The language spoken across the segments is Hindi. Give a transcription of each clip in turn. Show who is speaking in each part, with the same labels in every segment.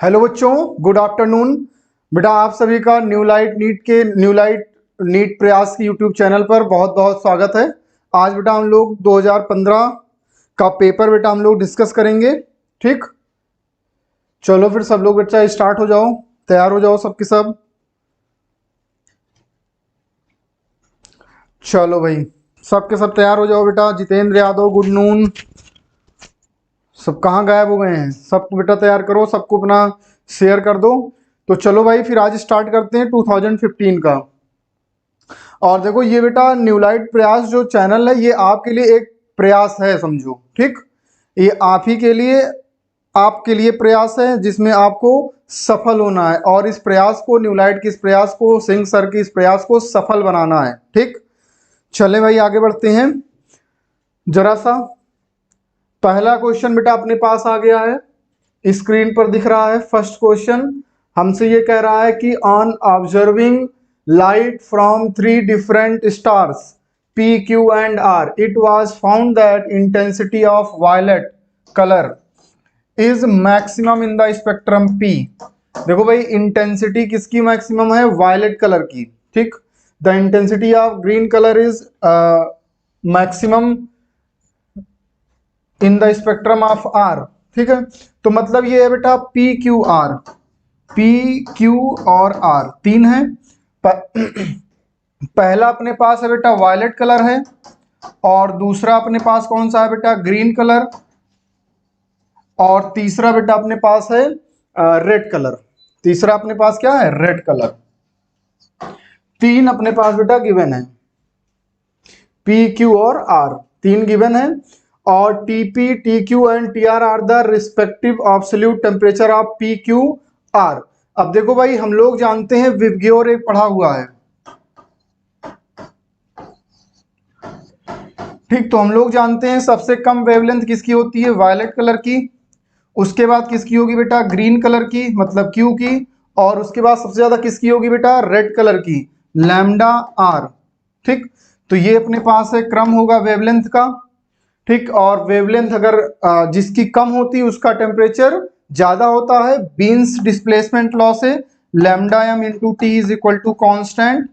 Speaker 1: हेलो बच्चों, गुड आफ्टरनून। बेटा आप सभी का न्यू लाइट नीट प्रयास की यूट्यूब चैनल पर बहुत बहुत स्वागत है। आज बेटा हम लोग 2015 का पेपर बेटा हम लोग डिस्कस करेंगे। ठीक, चलो फिर सब लोग बच्चा स्टार्ट हो जाओ, तैयार हो जाओ सबके सब। चलो भाई, सबके सब तैयार हो जाओ बेटा। Jitendra Yadav, good noon. सब कहाँ गायब हो गए हैं? सबको बेटा तैयार करो, सबको अपना शेयर कर दो। तो चलो भाई फिर आज स्टार्ट करते हैं 2015 का। और देखो ये बेटा न्यूलाइट प्रयास जो चैनल है ये आपके लिए एक प्रयास है, समझो। ठीक, ये आपके लिए प्रयास है जिसमें आपको सफल होना है, और इस प्रयास को न्यूलाइट के इस प्रयास को, सिंह सर के इस प्रयास को सफल बनाना है। ठीक, चले भाई आगे बढ़ते हैं। जरा सा पहला क्वेश्चन बेटा अपने पास आ गया है, स्क्रीन पर दिख रहा है। फर्स्ट क्वेश्चन हमसे ये कह रहा है कि on observing light from 3 different stars P, Q and R, it was found that intensity of violet color is maximum in the spectrum P। देखो भाई, इंटेंसिटी किसकी मैक्सिमम है? वायलेट कलर की। ठीक, the intensity of green colour is maximum in the spectrum of R. ठीक है, तो मतलब ये है बेटा P Q R. P Q और आर तीन है। पहला अपने पास है बेटा वायलेट कलर है, और दूसरा अपने पास कौन सा है बेटा? ग्रीन कलर, और तीसरा बेटा अपने पास है रेड कलर। तीसरा अपने पास क्या है? Red colour. तीन अपने पास बेटा गिवन है, पी क्यू और आर तीन गिवन है। और TP, T Q and T R the respective absolute temperature of P Q are. अब देखो भाई, हम लोग जानते हैं विवग्योर एक पढ़ा हुआ है। ठीक, तो हम लोग जानते हैं सबसे कम वेवलेंथ किसकी होती है? वायलेट कलर की। उसके बाद किसकी होगी बेटा? ग्रीन कलर की, मतलब क्यू की। और उसके बाद सबसे ज्यादा किसकी होगी बेटा? रेड कलर की, लैम्डा आर। ठीक, तो ये अपने पास है क्रम होगा वेवलेंथ का। ठीक, और वेवलेंथ अगर जिसकी कम होती है उसका टेम्परेचर ज्यादा होता है। बीन्स डिस्प्लेसमेंट लॉ से lambda M into T is equal to constant,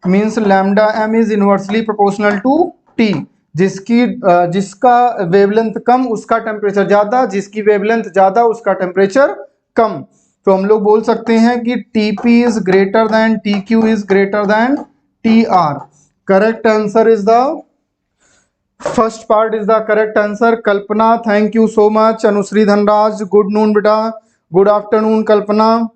Speaker 1: means lambda M is inversely proportional to T. जिसका वेवलेंथ कम उसका टेम्परेचर ज्यादा, जिसकी वेवलेंथ ज्यादा उसका टेम्परेचर कम। तो हम लोग बोल सकते हैं कि Tp is greater than Tq is greater than Tr। Correct answer is the first part is the correct answer. Kalpana, thank you so much. Anushree Dhanraj, good noon बेटा। गुड आफ्टरनून कल्पना,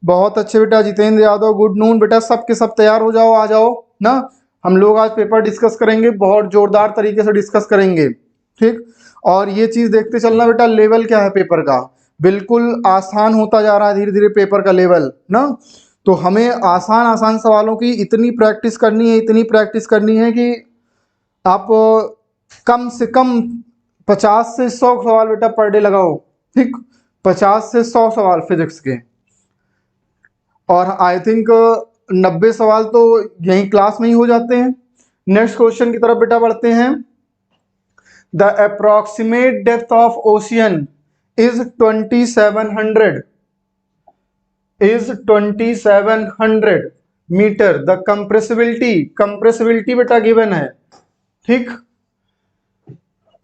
Speaker 1: बहुत अच्छे बेटा। जितेंद्र यादव, गुड नून बेटा। सबके सब तैयार हो जाओ, आ जाओ ना। हम लोग आज पेपर डिस्कस करेंगे, बहुत जोरदार तरीके से डिस्कस करेंगे। ठीक, और ये चीज देखते चलना बेटा, लेवल क्या है पेपर का। बिल्कुल आसान होता जा रहा है धीरे धीरे पेपर का लेवल ना। तो हमें आसान आसान सवालों की इतनी प्रैक्टिस करनी है, इतनी प्रैक्टिस करनी है कि आप कम से कम 50 से 100 सवाल बेटा पर डे लगाओ। ठीक, 50 से 100 सवाल फिजिक्स के, और आई थिंक 90 सवाल तो यही क्लास में ही हो जाते हैं। नेक्स्ट क्वेश्चन की तरफ बेटा बढ़ते हैं। The approximate depth of ocean is 2700 metre. The compressibility बेटा गिवन है। ठीक,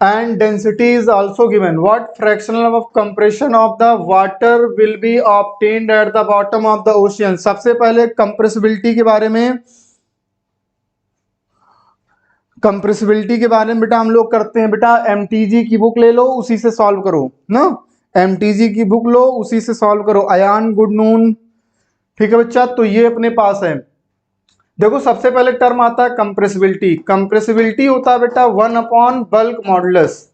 Speaker 1: and density is also given. What fractional of compression of the water will be obtained at the bottom of the ocean? सबसे पहले कंप्रेसिबिलिटी के बारे में, बेटा हम लोग करते हैं बेटा, एमटीजी की बुक ले लो, उसी से सॉल्व करो ना। एमटीजी की बुक लो, उसी से सॉल्व करो। Ayaan, good noon. ठीक है बच्चा, तो ये अपने पास है। देखो सबसे पहले टर्म आता है कंप्रेसिबिलिटी। कंप्रेसिबिलिटी होता है बेटा 1 अपॉन बल्क मॉडुलस।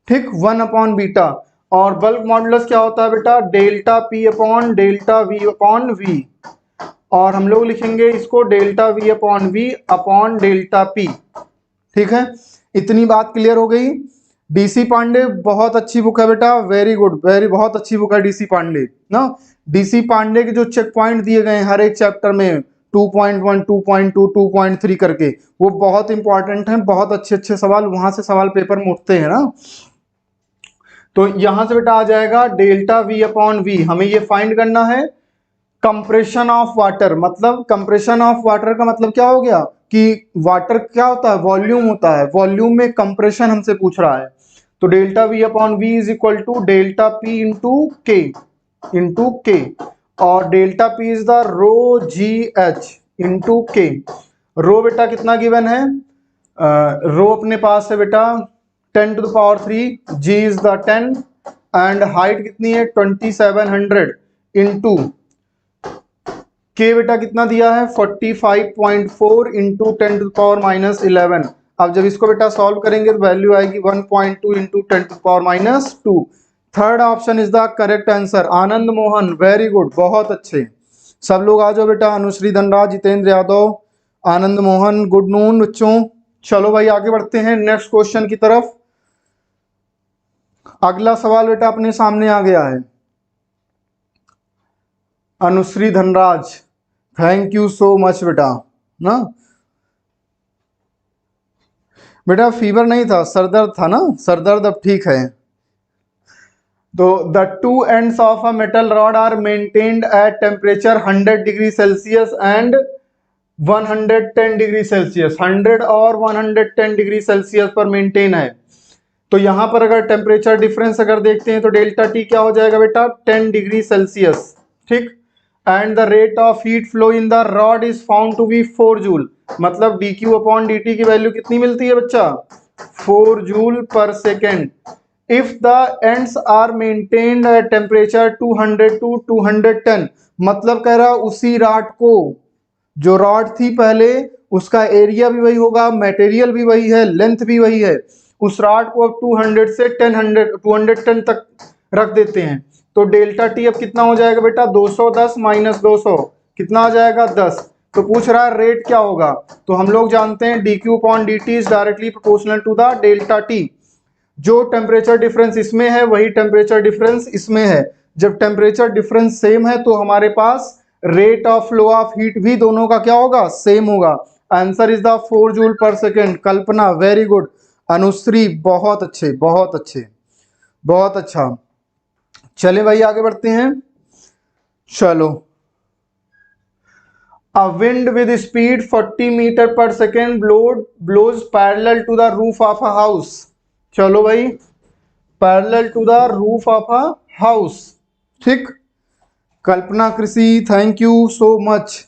Speaker 1: ठीक, 1 अपॉन बीटा। और बल्क मॉडुलस क्या होता है बेटा? Delta P upon delta V upon V. और हम लोग लिखेंगे इसको delta V upon delta P. ठीक है, इतनी बात क्लियर हो गई। डीसी पांडे बहुत अच्छी बुक है बेटा, वेरी गुड, बहुत अच्छी बुक है डीसी पांडे ना। डीसी पांडे के जो चेक पॉइंट दिए गए हैं हर एक चैप्टर में, 2.1, 2.2, 2.3 करके, वो बहुत इंपॉर्टेंट हैं। बहुत अच्छे अच्छे सवाल वहां से सवाल पेपर में उठते हैं ना। तो यहां से बेटा आ जाएगा डेल्टा वी अपॉन वी, हमें ये फाइंड करना है कंप्रेशन ऑफ वाटर। मतलब कंप्रेशन ऑफ वाटर का मतलब क्या हो गया कि वाटर क्या होता है, वॉल्यूम होता है, वॉल्यूम में कंप्रेशन हमसे पूछ रहा है। तो delta V upon V is equal to delta P into K, और delta P is the rho G H into K. Rho बेटा कितना गिवन है, रो अपने पास है बेटा 10 to the power 3, G is the 10 and height कितनी है 2700 इंटू के बेटा कितना दिया है 45.4 into 10 to the power minus 11। अब जब इसको बेटा सॉल्व करेंगे तो वैल्यू आएगी 1.2 into 10 to the power minus 2। Third option is the correct answer. Anand Mohan, very good, बहुत अच्छे। सब लोग आ जाओ बेटा, अनुश्री धनराज, जितेंद्र यादव, आनंद मोहन, गुड नून बच्चों। चलो भाई आगे बढ़ते हैं नेक्स्ट क्वेश्चन की तरफ। अगला सवाल बेटा अपने सामने आ गया है। Anushree Dhanraj, thank you so much बेटा ना। बेटा फीवर नहीं था, सरदर्द था ना, सरदर्द अब ठीक है। तो the two ends of a metal rod are maintained at temperature 100 degree Celsius and 110 degree Celsius. 100 और 110 डिग्री सेल्सियस पर मेंटेन है। तो यहां पर अगर टेम्परेचर डिफरेंस अगर देखते हैं तो डेल्टा टी क्या हो जाएगा बेटा 10 डिग्री सेल्सियस, ठीक। And the rate of heat flow in the rod is found to be 4 joule. मतलब D Q upon D T की वैल्यू कितनी मिलती है बच्चा 4 joule per second. If the ends are maintained at temperature 200 to 210, मतलब कह रहा उसी रॉड को, जो रॉड थी पहले उसका एरिया भी वही होगा, मटेरियल भी वही है, लेंथ भी वही है, उस रॉड को अब 200 से 210 तक रख देते हैं। तो डेल्टा टी अब कितना हो जाएगा बेटा 210 माइनस 200 कितना आ जाएगा 10। तो पूछ रहा है रेट क्या होगा, तो हम लोग जानते हैं D Q upon D T is directly proportional to the delta T. जो टेम्परेचर डिफरेंस इसमें है वही टेम्परेचर डिफरेंस इसमें है। जब टेम्परेचर डिफरेंस सेम है तो हमारे पास rate of flow of heat भी दोनों का क्या होगा सेम होगा। Answer is the 4 joule per second. Kalpana very good, Anushree बहुत अच्छे बहुत अच्छे, बहुत अच्छा। चले भाई आगे बढ़ते हैं। चलो, A wind with speed 40 metre per second blows parallel to the roof of a house। चलो भाई, parallel to the roof of a house, ठीक। Kalpana Krishi, thank you so much.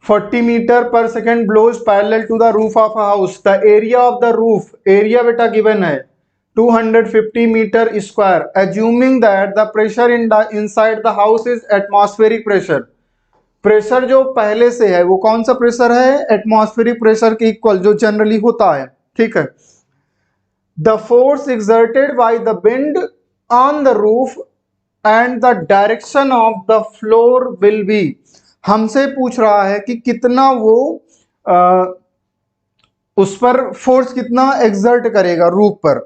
Speaker 1: 40 metre per second blows parallel to the roof of a house. The area of the roof, area बेटा गिवन है 250 metre square. Assuming that the pressure inside the house is atmospheric pressure. Pressure जो पहले से है वो कौन सा प्रेशर है, एटमॉस्फेरिक प्रेशर के इक्वल जो जनरली होता है, ठीक है। The force exerted by the wind on the roof and the direction of the floor will be। हमसे पूछ रहा है कि कितना वो उस पर फोर्स कितना एक्सर्ट करेगा रूफ पर।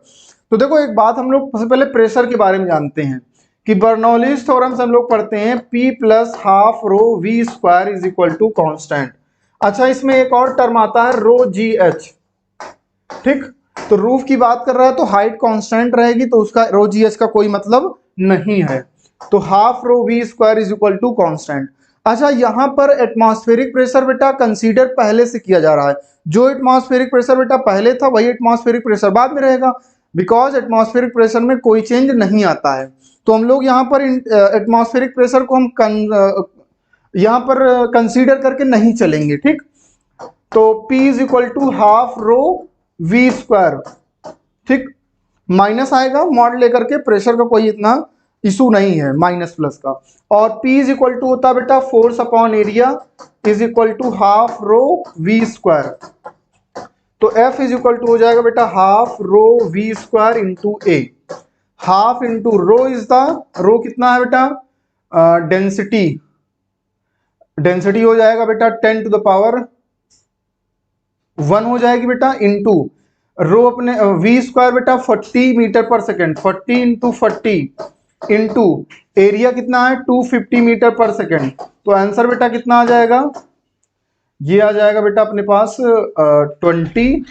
Speaker 1: तो देखो एक बात, हम लोग सबसे पहले प्रेशर के बारे में जानते हैं कि बर्नौलीज थ्योरम से हम लोग पढ़ते हैं P plus half rho we square is equal to constant. अच्छा, इसमें एक और टर्म आता है रो जी एच, ठीक। तो रूफ की बात कर रहा है तो हाइट कांस्टेंट रहेगी, तो उसका रो जी एच का कोई मतलब नहीं है। तो half rho we square is equal to constant. अच्छा, यहां पर एटमॉस्फेरिक प्रेशर बेटा कंसीडर पहले से किया जा रहा है। जो एटमॉस्फेरिक प्रेशर बेटा पहले था वही एटमॉस्फेरिक प्रेशर बाद में रहेगा, बिकॉज एटमॉस्फेरिक प्रेशर में कोई चेंज नहीं आता है। तो हम लोग यहाँ पर एटमॉस्फेरिक प्रेशर को हम यहाँ पर कंसीडर करके नहीं चलेंगे, ठीक। तो P is equal to half rho we square, ठीक। माइनस आएगा मॉड लेकर के, प्रेशर का कोई इतना इशू नहीं है माइनस प्लस का। और P इज इक्वल टू होता है बेटा force upon area is equal to half rho we square. तो F इज इक्वल टू हो जाएगा बेटा half rho we square into A. Half into rho is the, rho कितना है बेटा डेंसिटी, डेंसिटी हो जाएगा बेटा 10 टू द पावर 1 हो जाएगी बेटा, इंटू रो अपने वी स्क्वायर बेटा 40 metre per second, 40 into 40 into area कितना है 250 मीटर पर सेकेंड। तो आंसर बेटा कितना आ जाएगा, ये आ जाएगा बेटा अपने पास 20,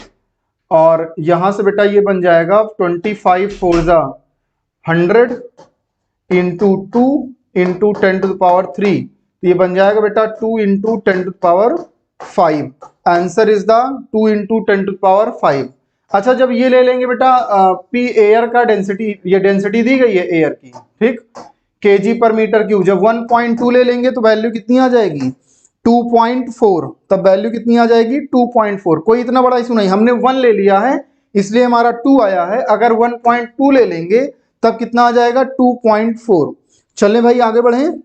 Speaker 1: और यहां से बेटा ये बन जाएगा 25 फोर्जा 100 इंटू 2 इंटू 10⁻3, तो ये बन जाएगा बेटा 2 into 10⁻5। Answer is the 2 into 10⁻5। अच्छा, जब ये ले लेंगे बेटा पी एयर का डेंसिटी, ये डेंसिटी दी गई है एयर की, ठीक, केजी पर मीटर क्यूब, जब 1.2 ले लेंगे तो वैल्यू कितनी आ जाएगी 2.4, तब वैल्यू कितनी आ जाएगी 2.4। कोई इतना बड़ा इशू नहीं, हमने 1 ले लिया है इसलिए हमारा 2 आया है, अगर 1.2 ले लेंगे तब कितना आ जाएगा 2.4। चलें भाई आगे बढ़ें।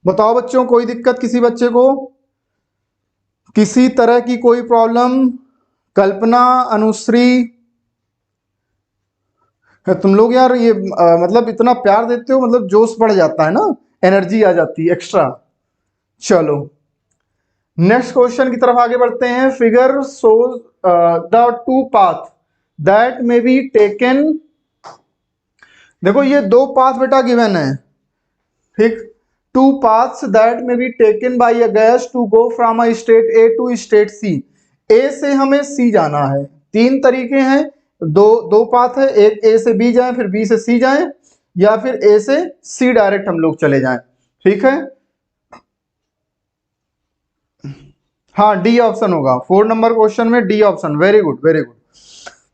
Speaker 1: बताओ बच्चों, कोई दिक्कत किसी बच्चे को, किसी तरह की कोई प्रॉब्लम? कल्पना, अनुश्री, तुम लोग यार ये मतलब इतना प्यार देते हो, मतलब जोश बढ़ जाता है ना, एनर्जी आ जाती है एक्स्ट्रा। चलो नेक्स्ट क्वेश्चन की तरफ आगे बढ़ते हैं। Figure shows the two path that may be taken. देखो ये दो पाथ बेटा गिवन है, ठीक, two paths that may be taken by a gas to go from a state A to state C. A से हमें सी जाना है, तीन तरीके हैं, दो पाथ है, एक ए से बी जाए फिर बी से सी जाए, या फिर ए से सी डायरेक्ट हम लोग चले जाएं, ठीक है। हाँ डी ऑप्शन होगा, 4 नंबर क्वेश्चन में D option. Very good very good.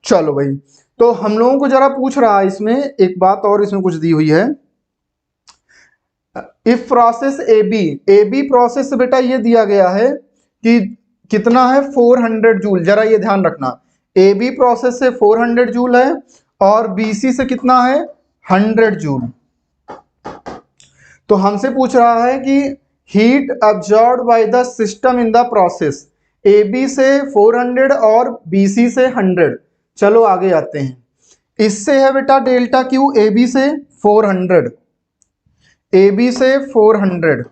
Speaker 1: चलो भाई, तो हम लोगों को जरा पूछ रहा है इसमें एक बात और, इसमें कुछ दी हुई है। If process A B process बेटा ये दिया गया है कि कितना है 400 जूल, जरा ये ध्यान रखना, ए बी प्रोसेस से 400 जूल है और बी सी से कितना है 100 जूल। तो हमसे पूछ रहा है कि heat absorb by the system in the process, A B से 400 और बी सी से 100। चलो आगे आते हैं, इससे है बेटा डेल्टा क्यू ए बी से 400, ए बी से 400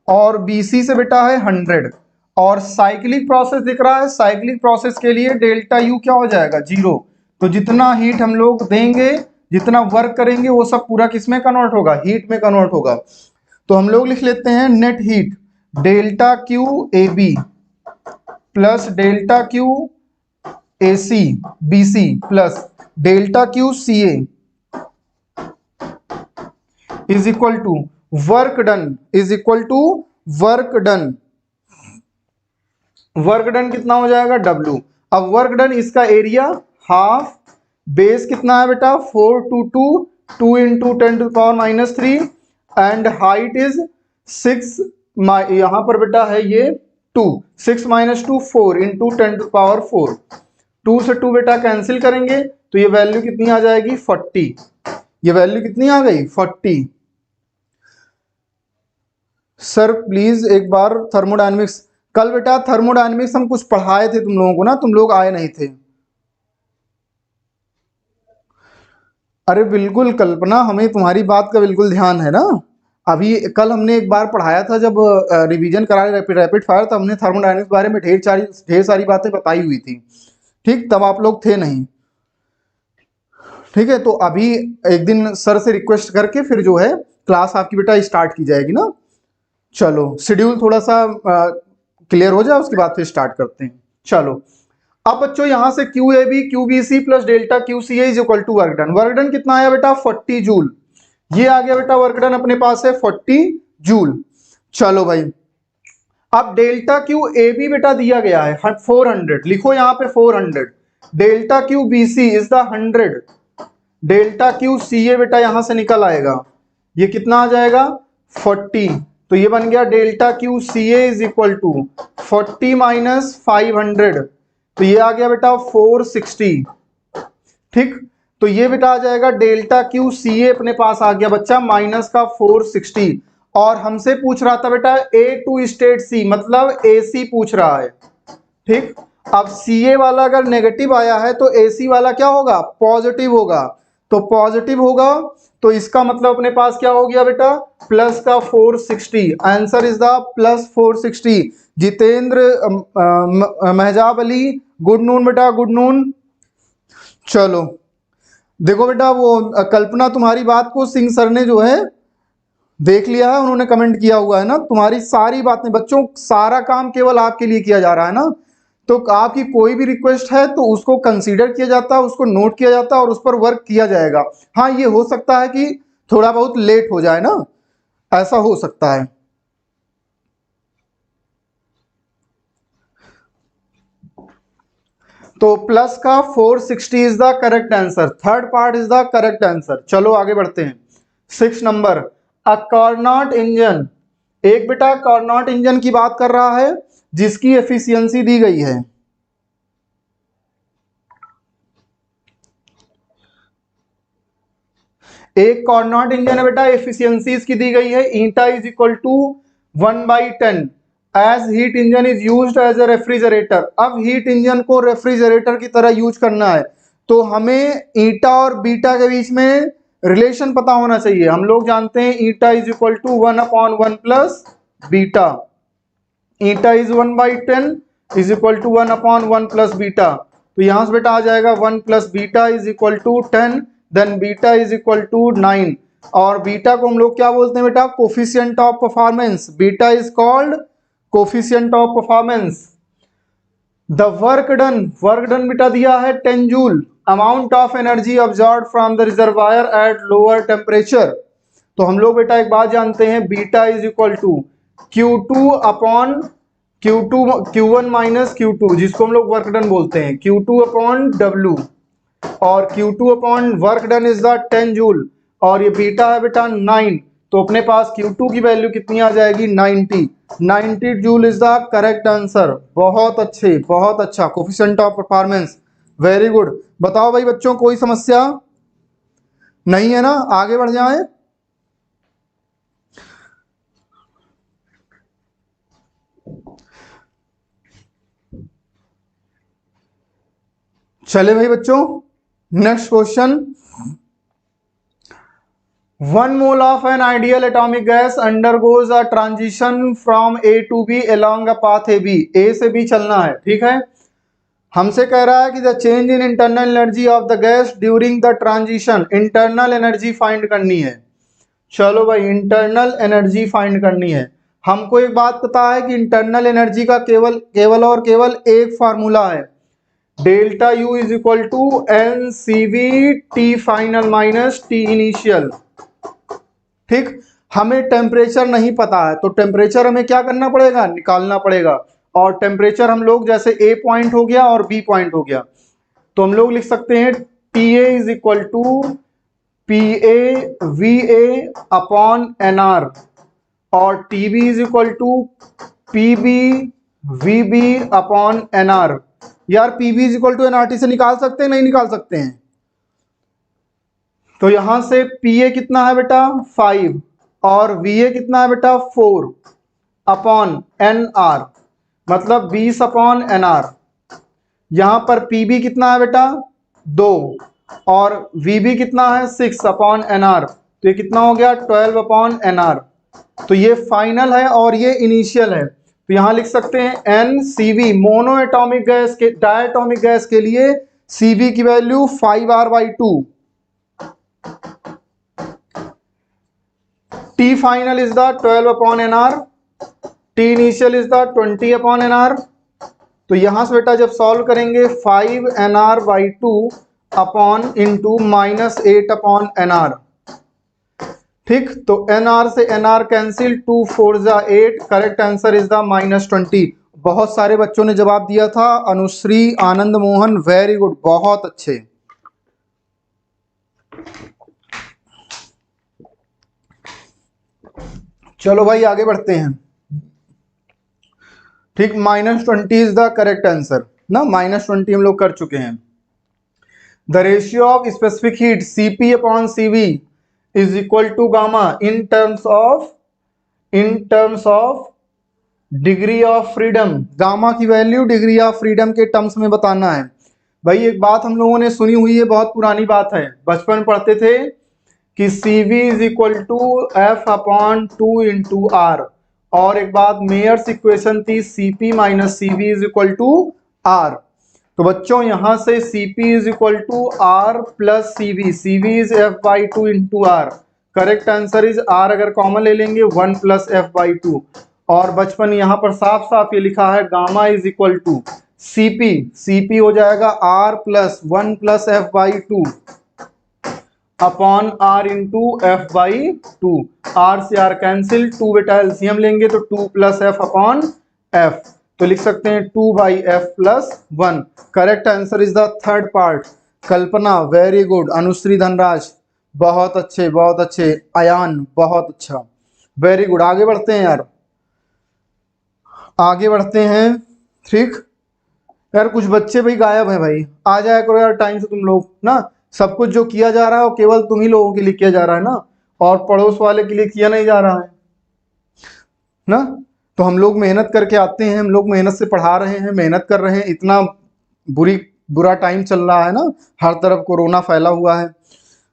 Speaker 1: और बी सी से बेटा है 100, और साइक्लिक प्रोसेस दिख रहा है, साइक्लिक प्रोसेस के लिए डेल्टा यू क्या हो जाएगा 0। तो जितना हीट हम लोग देंगे, जितना वर्क करेंगे, वो सब पूरा किस में कन्वर्ट होगा, हीट में कन्वर्ट होगा। तो हम लोग लिख लेते हैं net heat delta Q A B plus delta Q A C B C plus delta Q C A is equal to work done, is equal to work done. Work done कितना हो जाएगा W। अब वर्क डन इसका एरिया हाफ, बेस कितना है बेटा 422, 2 इंटू 10⁻³ एंड हाइट इज 6, यहां पर बेटा है ये 2, 6 - 2 4 इंटू 10⁻4। 2 से 2 बेटा कैंसिल करेंगे तो ये वैल्यू कितनी आ जाएगी 40। ये वैल्यू कितनी आ गई 40। सर प्लीज एक बार थर्मोडायनेमिक्स, कल बेटा थर्मोडायनेमिक्स हम कुछ पढ़ाए थे तुम लोगों को ना, तुम लोग आए नहीं थे। अरे बिल्कुल कल्पना, हमें तुम्हारी बात का बिल्कुल ध्यान है ना। अभी कल हमने एक बार पढ़ाया था जब रिवीजन करा रैपिड फायर, तो हमने थर्मोडायनेमिक्स बारे में ढेर सारी बातें बताई हुई थी, ठीक, तब आप लोग थे नहीं, ठीक है। तो अभी एक दिन सर से रिक्वेस्ट करके फिर जो है क्लास आपकी बेटा स्टार्ट की जाएगी ना। चलो शेड्यूल थोड़ा सा क्लियर हो जाए उसके बाद फिर स्टार्ट करते हैं। चलो अब बच्चों यहां से Q A B Q B C plus delta Q C is equal to work done. Work done कितना आया बेटा 40 जूल, ये आ गया बेटा वर्क डन अपने पास है 40 जूल। चलो भाई, अब डेल्टा क्यू ए बी बेटा दिया गया है 400, लिखो यहां पे 400, delta Q B C is the 100, delta Q C A बेटा यहां से निकल आएगा, ये कितना आ जाएगा 40। तो ये बन गया delta Q C A is equal to 40 minus 500, तो ये आ गया बेटा 460, ठीक। तो ये बेटा आ जाएगा डेल्टा क्यू सी ए अपने पास आ गया बच्चा माइनस का 460, और हमसे पूछ रहा था बेटा ए टू स्टेट सी, मतलब ए सी पूछ रहा है, ठीक। अब सी ए वाला अगर नेगेटिव आया है तो ए सी वाला क्या होगा पॉजिटिव होगा, तो पॉजिटिव होगा तो इसका मतलब अपने पास क्या हो गया बेटा प्लस का 460। Answer is the plus 460। Jitendra Mahjab Ali good noon बेटा, गुड नून। चलो देखो बेटा, वो कल्पना तुम्हारी बात को सिंह सर ने जो है देख लिया है, उन्होंने कमेंट किया हुआ है ना, तुम्हारी सारी बातें बच्चों, सारा काम केवल आपके लिए किया जा रहा है ना, तो आपकी कोई भी रिक्वेस्ट है तो उसको कंसीडर किया जाता है, उसको नोट किया जाता है और उस पर वर्क किया जाएगा। हाँ, ये हो सकता है कि थोड़ा बहुत लेट हो जाए ना, ऐसा हो सकता है। तो प्लस का 460 is the correct answer, third part is the correct answer. चलो आगे बढ़ते हैं। 6 नंबर, अ कार्नोट इंजन, एक बेटा कार्नोट इंजन की बात कर रहा है जिसकी एफिशिएंसी दी गई है। एक कार्नोट इंजन है बेटा, एफिशिएंसी इसकी दी गई है, eta is equal to 1/10 as heat engine is used as a refrigerator. अब हीट इंजन को रेफ्रिजरेटर की तरह यूज करना है तो हमें ईटा और बीटा के बीच में रिलेशन पता होना चाहिए। हम लोग जानते हैं eta is equal to 1/1 plus beta, eta is 1/10 is equal to 1/1 plus beta. तो यहां से बेटा आ जाएगा 1 plus beta is equal to 10, then beta is equal to 9। और बीटा को हम लोग क्या बोलते हैं बेटा, coefficient of performance. Beta is called coefficient of performance. The work done बेटा दिया है 10 joule, amount of energy absorb from the reservoir at lower temperature. तो हम लोग बेटा एक बात जानते हैं, beta is equal to Q2 upon Q1 minus Q2, जिसको हम लोग वर्क डन बोलते हैं, Q2 अपॉन W, और Q2 upon work done is the 10 joule, और ये बीटा है बेटा 9। तो अपने पास Q2 की वैल्यू कितनी आ जाएगी, 90 joule is the correct answer. बहुत अच्छे, बहुत अच्छा, coefficient of performance, very good. बताओ भाई बच्चों, कोई समस्या नहीं है ना, आगे बढ़ जाएं। चले भाई बच्चों, next question. 1 mole of an ideal atomic gas undergoes a transition from A to B along a path AB। A से B चलना है, ठीक है। हमसे कह रहा है कि the change in internal energy of the gas during the transition, internal energy find करनी है। चलो भाई, इंटरनल एनर्जी फाइंड करनी है। हमको एक बात पता है कि इंटरनल एनर्जी का केवल और केवल एक फार्मूला है, delta U is equal to N C V T final minus T initial. ठीक, हमें टेम्परेचर नहीं पता है तो टेम्परेचर हमें क्या करना पड़ेगा, निकालना पड़ेगा। और टेम्परेचर हम लोग जैसे ए पॉइंट हो गया और बी पॉइंट हो गया, तो हम लोग लिख सकते हैं T A is equal to P A V A upon N R, और T B is equal to P B V B upon N R. यार P B is equal to N R T से निकाल सकते हैं, नहीं निकाल सकते हैं? तो यहां से पी ए कितना है बेटा 5, और वी ए कितना है बेटा 4 अपॉन एन आर, मतलब 20 अपॉन एन आर। यहां पर पी बी कितना है बेटा 2, और वी बी कितना है 6 अपॉन एन आर, तो ये कितना हो गया 12 अपॉन एन आर। तो ये फाइनल है और ये इनिशियल है, तो यहां लिख सकते हैं N C V, mono atomic gas के, डायटोमिक गैस के लिए सी वी की value 5R/2। T final is the 12 upon NR, T initial is the 20 upon NR। तो यहां से बेटा जब सॉल्व करेंगे 5NR/2 upon into -8 upon NR। ठीक, तो NR से NR कैंसिल, 2 4 जा 8, करेक्ट आंसर इज द -20। बहुत सारे बच्चों ने जवाब दिया था, अनुश्री, आनंद मोहन, वेरी गुड, बहुत अच्छे। चलो भाई आगे बढ़ते हैं। ठीक, -20 इज द करेक्ट आंसर ना, -20 हम लोग कर चुके हैं। The ratio of specific heat Cp upon Cv is equal to gamma in terms of degree of freedom. Gamma की वैल्यू डिग्री ऑफ फ्रीडम के टर्म्स में बताना है। भाई एक बात हम लोगों ने सुनी हुई है, बहुत पुरानी बात है, बचपन में पढ़ते थे कि Cv is equal to F upon 2 into R, और एक बात मेयर्स इक्वेशन थी Cp minus Cv is equal to R. तो बच्चों यहां से Cp is equal to R plus Cv, Cv is F/2 into R, correct answer is R, अगर कॉमन ले लेंगे 1 प्लस F/2। और बचपन यहां पर साफ साफ ये लिखा है gamma is equal to CP हो जाएगा R plus 1 plus F by 2 upon R into F by 2। R से आर कैंसिल, 2 बेटा एलसीएम लेंगे तो 2 प्लस एफ अपॉन एफ, तो लिख सकते हैं 2 by F plus 1। Correct answer is the third part. Kalpana very good, Anushree Dhanraj बहुत अच्छे, अयान बहुत अच्छा, वेरी गुड। आगे बढ़ते हैं यार, आगे बढ़ते हैं। ठीक यार, कुछ बच्चे भाई गायब है भाई, आ जाया करो यार टाइम से तुम लोग ना। सब कुछ जो किया जा रहा है वो केवल तुम ही लोगों के लिए किया जा रहा है ना, और पड़ोस वाले के लिए किया नहीं जा रहा है ना। तो हम लोग मेहनत करके आते हैं, हम लोग मेहनत से पढ़ा रहे हैं, मेहनत कर रहे हैं। इतना बुरा टाइम चल रहा है ना, हर तरफ कोरोना फैला हुआ है।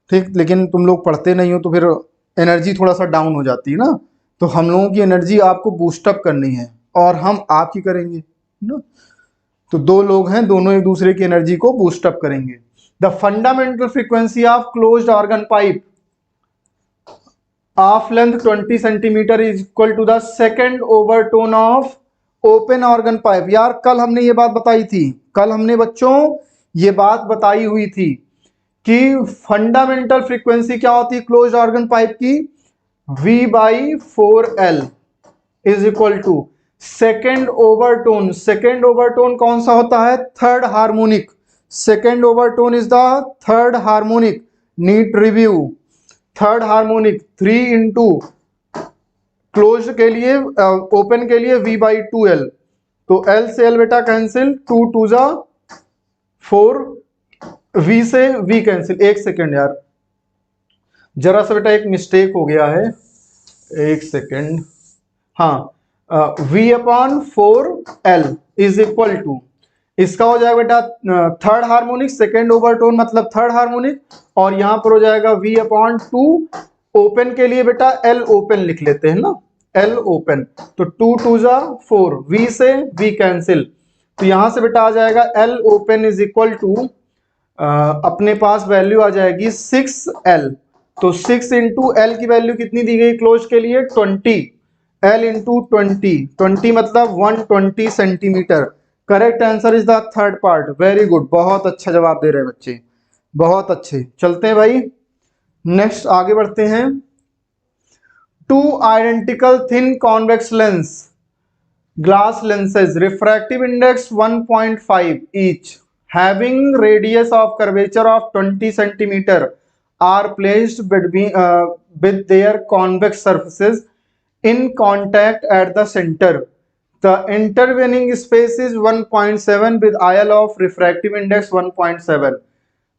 Speaker 1: ठीक, लेकिन तुम लोग पढ़ते नहीं हो तो फिर एनर्जी थोड़ा सा डाउन हो जाती है ना। तो हम लोगों की एनर्जी आपको बूस्टअप करनी है और हम आपकी करेंगे ना। तो दो लोग हैं, दोनों एक दूसरे की एनर्जी को बूस्टअप करेंगे। The fundamental frequency of closed organ pipe of length 20 centimetre is equal to the second overtone of open organ pipe. यार कल हमने ये बात बताई थी, कल हमने बच्चों ये बात बताई हुई थी कि फंडामेंटल फ्रीक्वेंसी क्या होती है क्लोज्ड ऑर्गन पाइप की, V by 4L is equal to second overtone. Second overtone कौन सा होता है, third harmonic. Second overtone is the third harmonic. NEET review, third harmonic 3 into close के लिए ओपन के लिए V बाई 2L, तो L से L बेटा कैंसिल, 2 2 जा 4, V से V कैंसिल। एक सेकेंड यार, जरा सा बेटा एक मिस्टेक हो गया है, एक सेकेंड। हाँ, V upon 4L is equal to, इसका हो जाएगा बेटा थर्ड हार्मोनिक, सेकेंड ओवरटोन मतलब थर्ड हार्मोनिक, और यहां पर हो जाएगा V अपॉन 2। ओपन के लिए बेटा L ओपन लिख लेते हैं ना, L ओपन, तो 2 2 जा 4, V से V कैंसिल, तो यहां से बेटा आ जाएगा L open is equal to, अपने पास वैल्यू आ जाएगी 6L। तो 6 इंटू एल की वैल्यू कितनी दी गई क्लोज के लिए, 20, L इंटू 20 मतलब 120 centimetre. Correct answer is the third part. Very good, बहुत अच्छा जवाब दे रहे हैं बच्चे, बहुत अच्छे। चलते हैं भाई नेक्स्ट, आगे बढ़ते हैं। Two identical thin convex lens glass lenses, refractive index 1.5 each, having radius of curvature of 20 centimeter, are placed between with their convex surfaces in contact at the center. The intervening space is 1.7 with IL of refractive index 1.7.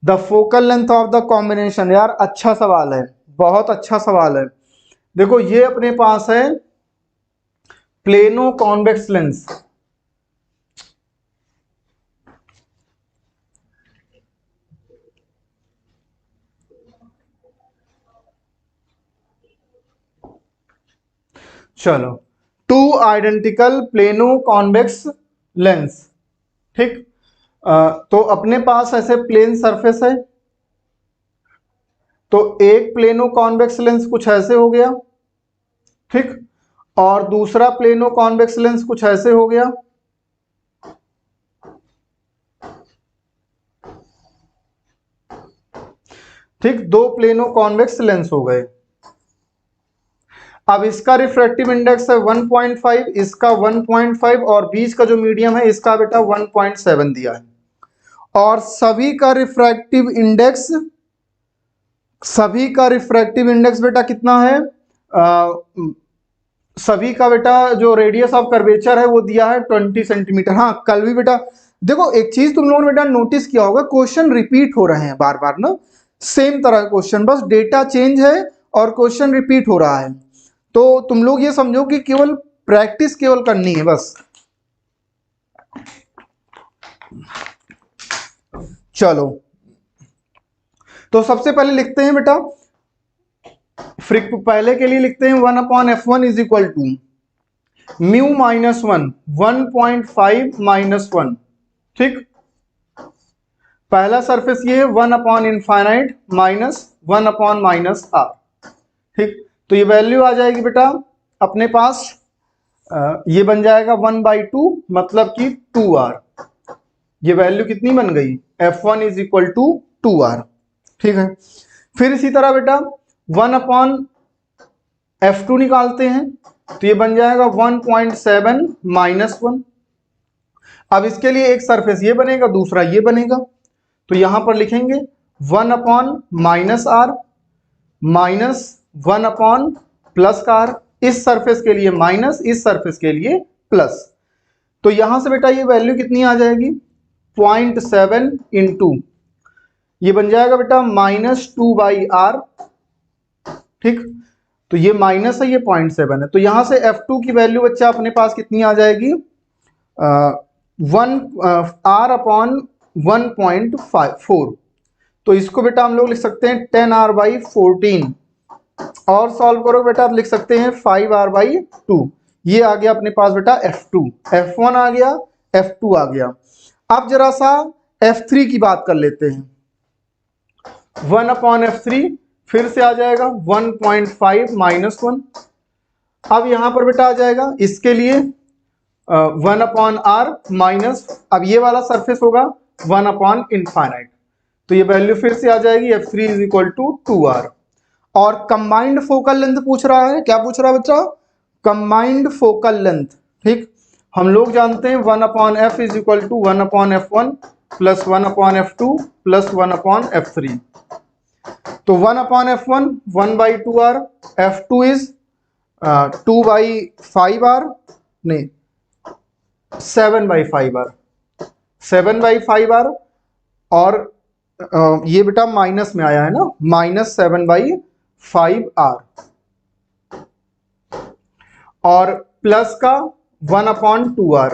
Speaker 1: The focal length of the combination। यार अच्छा सवाल है, बहुत अच्छा सवाल है। देखो ये अपने पास है प्लेनो कॉन्वेक्स लेंस, चलो two identical plano convex lens. ठीक, तो अपने पास ऐसे प्लेन सरफेस है, तो एक प्लेनो कॉन्वेक्स लेंस कुछ ऐसे हो गया, ठीक, और दूसरा प्लेनो कॉन्वेक्स लेंस कुछ ऐसे हो गया। ठीक, दो प्लेनो कॉन्वेक्स लेंस हो गए। अब इसका रिफ्रैक्टिव इंडेक्स है 1.5, इसका 1.5, और बीच का जो मीडियम है इसका बेटा 1.7 दिया है। और सभी का रिफ्रैक्टिव इंडेक्स बेटा कितना है, सभी का बेटा जो रेडियस ऑफ कर्वेचर है वो दिया है 20 सेंटीमीटर। हाँ कल भी बेटा देखो एक चीज तुम लोगों ने बेटा नोटिस किया होगा, क्वेश्चन रिपीट हो रहे हैं बार बार ना, सेम तरह का क्वेश्चन, बस डेटा चेंज है और क्वेश्चन रिपीट हो रहा है। तो तुम लोग ये समझो कि केवल प्रैक्टिस केवल करनी है बस। चलो तो सबसे पहले लिखते हैं बेटा, पहले के लिए लिखते हैं 1/f1 is equal to mu minus 1, 1.5 minus 1। ठीक, पहला सरफेस ये है 1/इनफाइनाइट माइनस 1/माइनस r। ठीक, तो ये वैल्यू आ जाएगी बेटा अपने पास, ये बन जाएगा 1/2 मतलब कि 2r। ये वैल्यू कितनी बन गई, F1 is equal to 2R। ठीक है, फिर इसी तरह बेटा 1 अपॉन F2 निकालते हैं, तो ये बन जाएगा 1.7 माइनस 1। अब इसके लिए एक सरफेस ये बनेगा, दूसरा ये बनेगा, तो यहां पर लिखेंगे 1 upon minus R minus 1 upon plus का आर। इस सरफेस के लिए माइनस, इस सरफेस के लिए प्लस। तो यहां से बेटा ये वैल्यू कितनी आ जाएगी, 0.7 इंटू, ये बन जाएगा बेटा -2/r। ठीक, तो ये माइनस है, ये 0.7 है, तो यहां से F2 की वैल्यू बच्चा अपने पास कितनी आ जाएगी, 1 R अपॉन 1.4। तो इसको बेटा हम लोग लिख सकते हैं 10R/14, और सॉल्व करो बेटा आप लिख सकते हैं 5R/2। ये आ गया अपने पास बेटा F2, F1 आ गया, F2 आ गया। अब जरा सा F3 की बात कर लेते हैं। 1 अपॉन F3 फिर से आ जाएगा 1.5 माइनस 1। अब यहां पर बेटा आ जाएगा इसके लिए 1 अपॉन आर माइनस, अब ये वाला सरफेस होगा 1 अपॉन इनफाइनाइट, तो ये वैल्यू फिर से आ जाएगी F3 is equal to 2R। और कंबाइंड फोकल लेंथ पूछ रहा है, क्या पूछ रहा है बच्चा, कंबाइंड फोकल लेंथ। ठीक, हम लोग जानते हैं 1 upon F is equal to 1 upon F1 plus 1 upon F2 plus 1 upon F3। तो 1 upon F1 1/2R, F2 is 2/5R, नहीं 7/5R, 7/5R, और ये बेटा माइनस में आया है ना, -7/5R, और प्लस का 1 अपॉन 2R।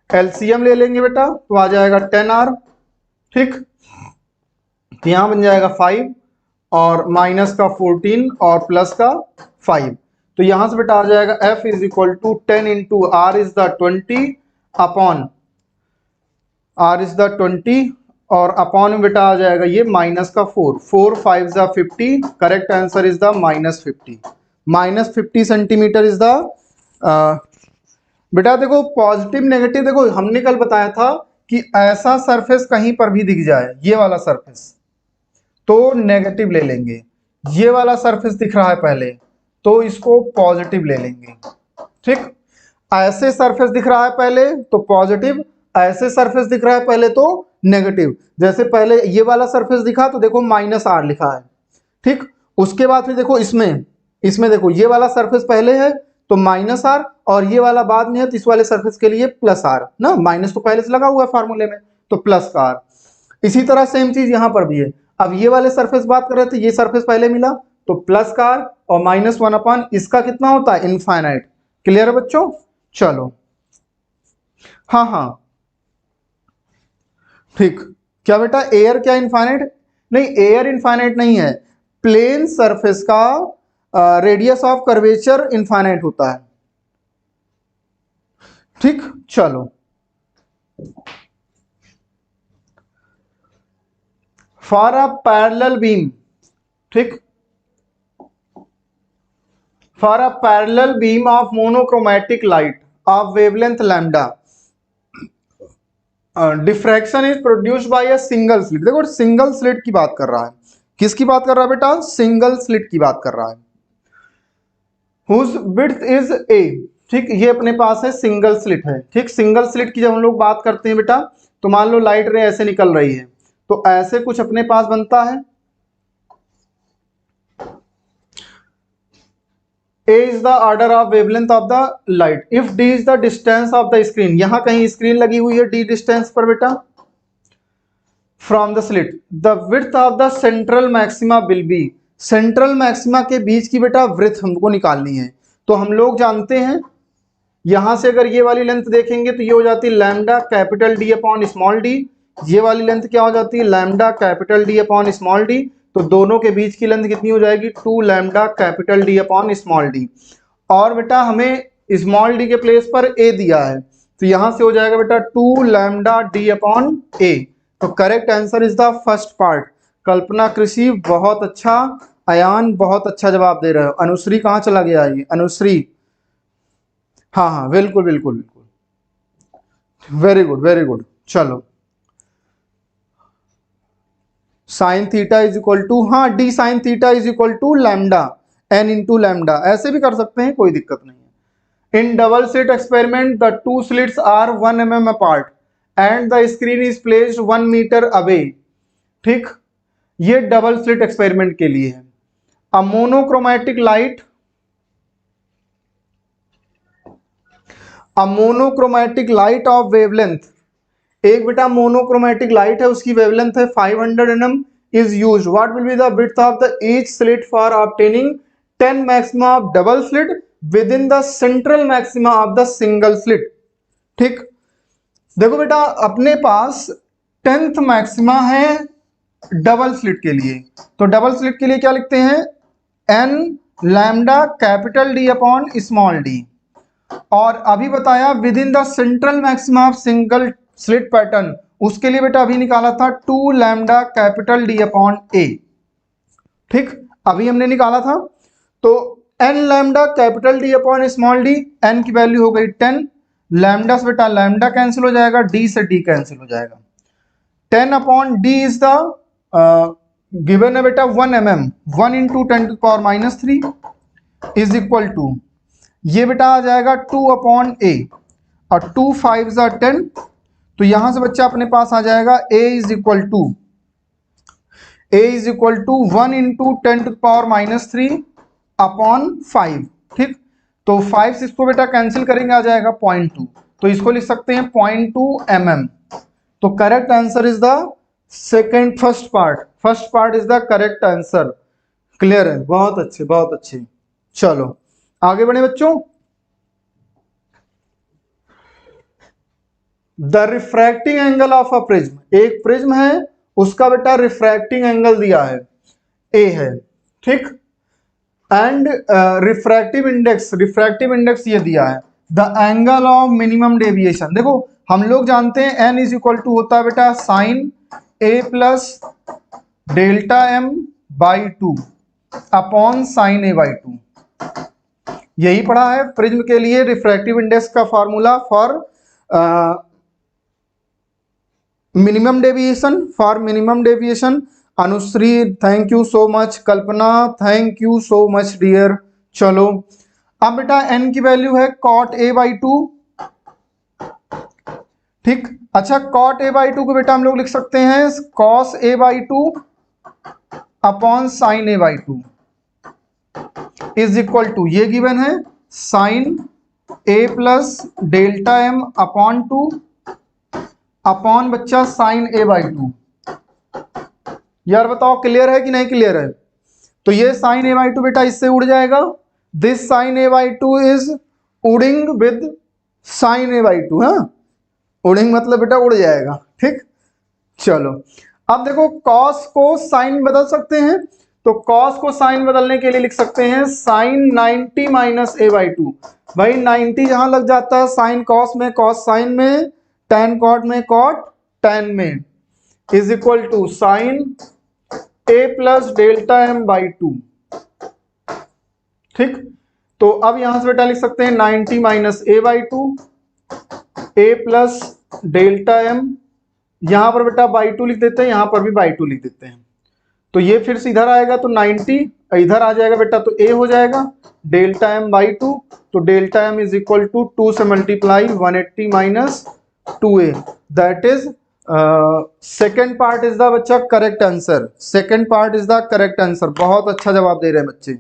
Speaker 1: एलसीएम ले लेंगे बेटा तो आ जाएगा 10R। ठीक, तो यहां बन जाएगा 5 और माइनस का 14 और प्लस का 5, तो यहां से बेटा आ जाएगा F is equal to 10 into R is the 20 upon R is the 20, और अपॉन में बेटा आ जाएगा ये माइनस का 4, 4 5 ज़ा 50, correct answer is the -50, -50 centimetre is the. बेटा देखो पॉजिटिव नेगेटिव, देखो हमने कल बताया था कि ऐसा सरफेस कहीं पर भी दिख जाए, ये वाला सरफेस, तो नेगेटिव ले लेंगे। ये वाला सरफेस दिख रहा है पहले, तो इसको पॉजिटिव ले लेंगे। ठीक, ऐसे सरफेस दिख रहा है पहले तो पॉजिटिव, ऐसे सरफेस दिख रहा है पहले तो नेगेटिव। जैसे पहले ये वाला सरफेस दिखा तो देखो -R लिखा है। ठीक, उसके बाद फिर देखो इसमें देखो ये वाला सरफेस पहले है तो -R, और ये वाला बाद में है, तो इस वाले सरफेस के लिए +R ना, माइनस तो पहले से लगा हुआ है फार्मूले में, तो +R। इसी तरह सेम चीज यहां पर भी है। अब ये वाले सरफेस बात कर रहे थे, ये सरफेस पहले मिला तो +R और -1 अपॉन इसका कितना होता है, इनफाइनाइट। क्लियर है बच्चों, चलो हाँ हाँ ठीक। क्या बेटा एयर क्या इनफाइनाइट, नहीं एयर इनफाइनाइट नहीं है, प्लेन सरफेस का रेडियस ऑफ कर्वेचर इनफाइनाइट होता है। ठीक, चलो फॉर अ पैरेलल बीम, ठीक, for a parallel beam of monochromatic light of wavelength lambda, diffraction is produced by a single slit. देखो सिंगल स्लिट की बात कर रहा है, किसकी बात कर रहा है बेटा, सिंगल स्लिट की बात कर रहा है। हुज विड्थ इज a, ठीक, ये अपने पास है सिंगल स्लिट है। ठीक, सिंगल स्लिट की जब हम लोग बात करते हैं बेटा, तो मान लो लाइट रे ऐसे निकल रही है, तो ऐसे कुछ अपने पास बनता है। A is the order of wavelength of the light if d is the distance of the screen, यहां कहीं स्क्रीन लगी हुई है d डिस्टेंस पर बेटा, from the slit the width of the central maxima will be, central maxima के बीच की बेटा वृत्त हमको निकालनी है। तो हम लोग जानते हैं यहां से अगर ये वाली लेंथ देखेंगे तो ये हो जाती है lambda capital D upon small d, ये वाली लेंथ क्या हो जाती है lambda capital D upon small d, तो दोनों के बीच की लेंथ कितनी हो जाएगी 2 lambda capital D upon small d। और बेटा हमें स्मॉल d के प्लेस पर a दिया है, तो यहां से हो जाएगा बेटा 2 लैम्डा D अपॉन a। तो correct answer is the first part. Kalpana Krishi बहुत अच्छा, अयान बहुत अच्छा जवाब दे रहे हो। अनुश्री कहाँ चला गया ये, अनुश्री, हाँ हाँ बिल्कुल बिल्कुल बिल्कुल, वेरी गुड वेरी गुड। चलो sine theta is equal to, हाँ D sine theta is equal to lambda N into lambda, ऐसे भी कर सकते हैं, कोई दिक्कत नहीं है। In double slit experiment the two slits are 1 mm apart and the screen is placed 1 metre away. ठीक, ये डबल स्लिट एक्सपेरिमेंट के लिए है। A monochromatic light, a monochromatic light of wavelength, एक बेटा मोनोक्रोमैटिक लाइट है, उसकी वेवलेंथ है 500 nm is used. What will be the width of the each slit for obtaining 10 maxima of double slit with in the central maxima of the single slit. ठीक, देखो बेटा अपने पास 10th मैक्सिमा है डबल स्लिट के लिए, तो डबल स्लिट के लिए क्या लिखते हैं, N lambda capital D upon small D, और अभी बताया within the central maxima of single slit pattern, उसके लिए बेटा अभी निकाला था 2 lambda capital D upon A. ठीक, अभी हमने निकाला था, तो N lambda capital D upon small D, N की वैल्यू हो गई 10, लैम्डा से बेटा लैम्डा कैंसिल हो जाएगा, डी से डी कैंसिल हो जाएगा, 10 upon D is the given है बेटा 1 mm, 1 into 10⁻³ is equal to, ये बेटा आ जाएगा 2 अपॉन ए, और 2 5 ज़ा 10, तो यहां से बच्चा अपने पास आ जाएगा a is equal to 1 into 10⁻³ upon 5। ठीक, तो 5 से इसको बेटा कैंसिल करेंगे, आ जाएगा 0.2, तो इसको लिख सकते हैं 0.2 mm। तो correct answer is the second, first part is the correct answer. Clear है, बहुत अच्छे बहुत अच्छे। चलो आगे बढ़े बच्चों। The refracting angle of a prism, एक प्रिज्म है उसका बेटा रिफ्रैक्टिंग एंगल दिया है ए है। ठीक, एंड रिफ्रैक्टिव इंडेक्स ये दिया है, the angle of minimum deviation. देखो हम लोग जानते हैं एन इज इक्वल टू होता है बेटा sine A plus delta M by 2 upon sine A by 2, यही पढ़ा है प्रिज्म के लिए रिफ्रैक्टिव इंडेक्स का formula for minimum deviation. Anushree thank you so much, Kalpana thank you so much dear. चलो अब बेटा n की वैल्यू है cot a बाई 2। ठीक, अच्छा cot a बाई 2 को बेटा हम लोग लिख सकते हैं cos a by 2 upon sine a by 2 is equal to, ये गिवन है sine a plus delta M upon 2 upon बच्चा साइन a बाई 2। यार बताओ क्लियर है कि नहीं क्लियर है? तो ये साइन a बाई 2 बेटा इससे उड़ जाएगा, this sine a by 2 is उडिंग विद साइन a बाई 2। हाँ, उडिंग मतलब बेटा उड़ जाएगा। ठीक, चलो अब देखो कॉस को साइन बदल सकते हैं, तो कॉस को साइन बदलने के लिए लिख सकते हैं साइन 90 माइनस a बाई 2। भाई 90 जहां लग जाता है साइन कॉस में, कॉस साइन में, tan कॉट में, कॉट tan में, is equal to sine a plus delta M by 2। ठीक, तो अब यहां से बेटा लिख सकते हैं 90 minus a by 2, a plus delta M, यहां पर बेटा बाई 2 लिख देते हैं, यहां पर भी बाई 2 लिख देते हैं, तो ये फिर से इधर आएगा तो 90 इधर आ जाएगा बेटा, तो a हो जाएगा डेल्टा एम बाई 2, तो delta M is equal to 2 से multiply 180 minus 2a, that is second part is the बच्चा correct answer. Second part is the correct answer. बहुत अच्छा जवाब दे रहे हैं बच्चे।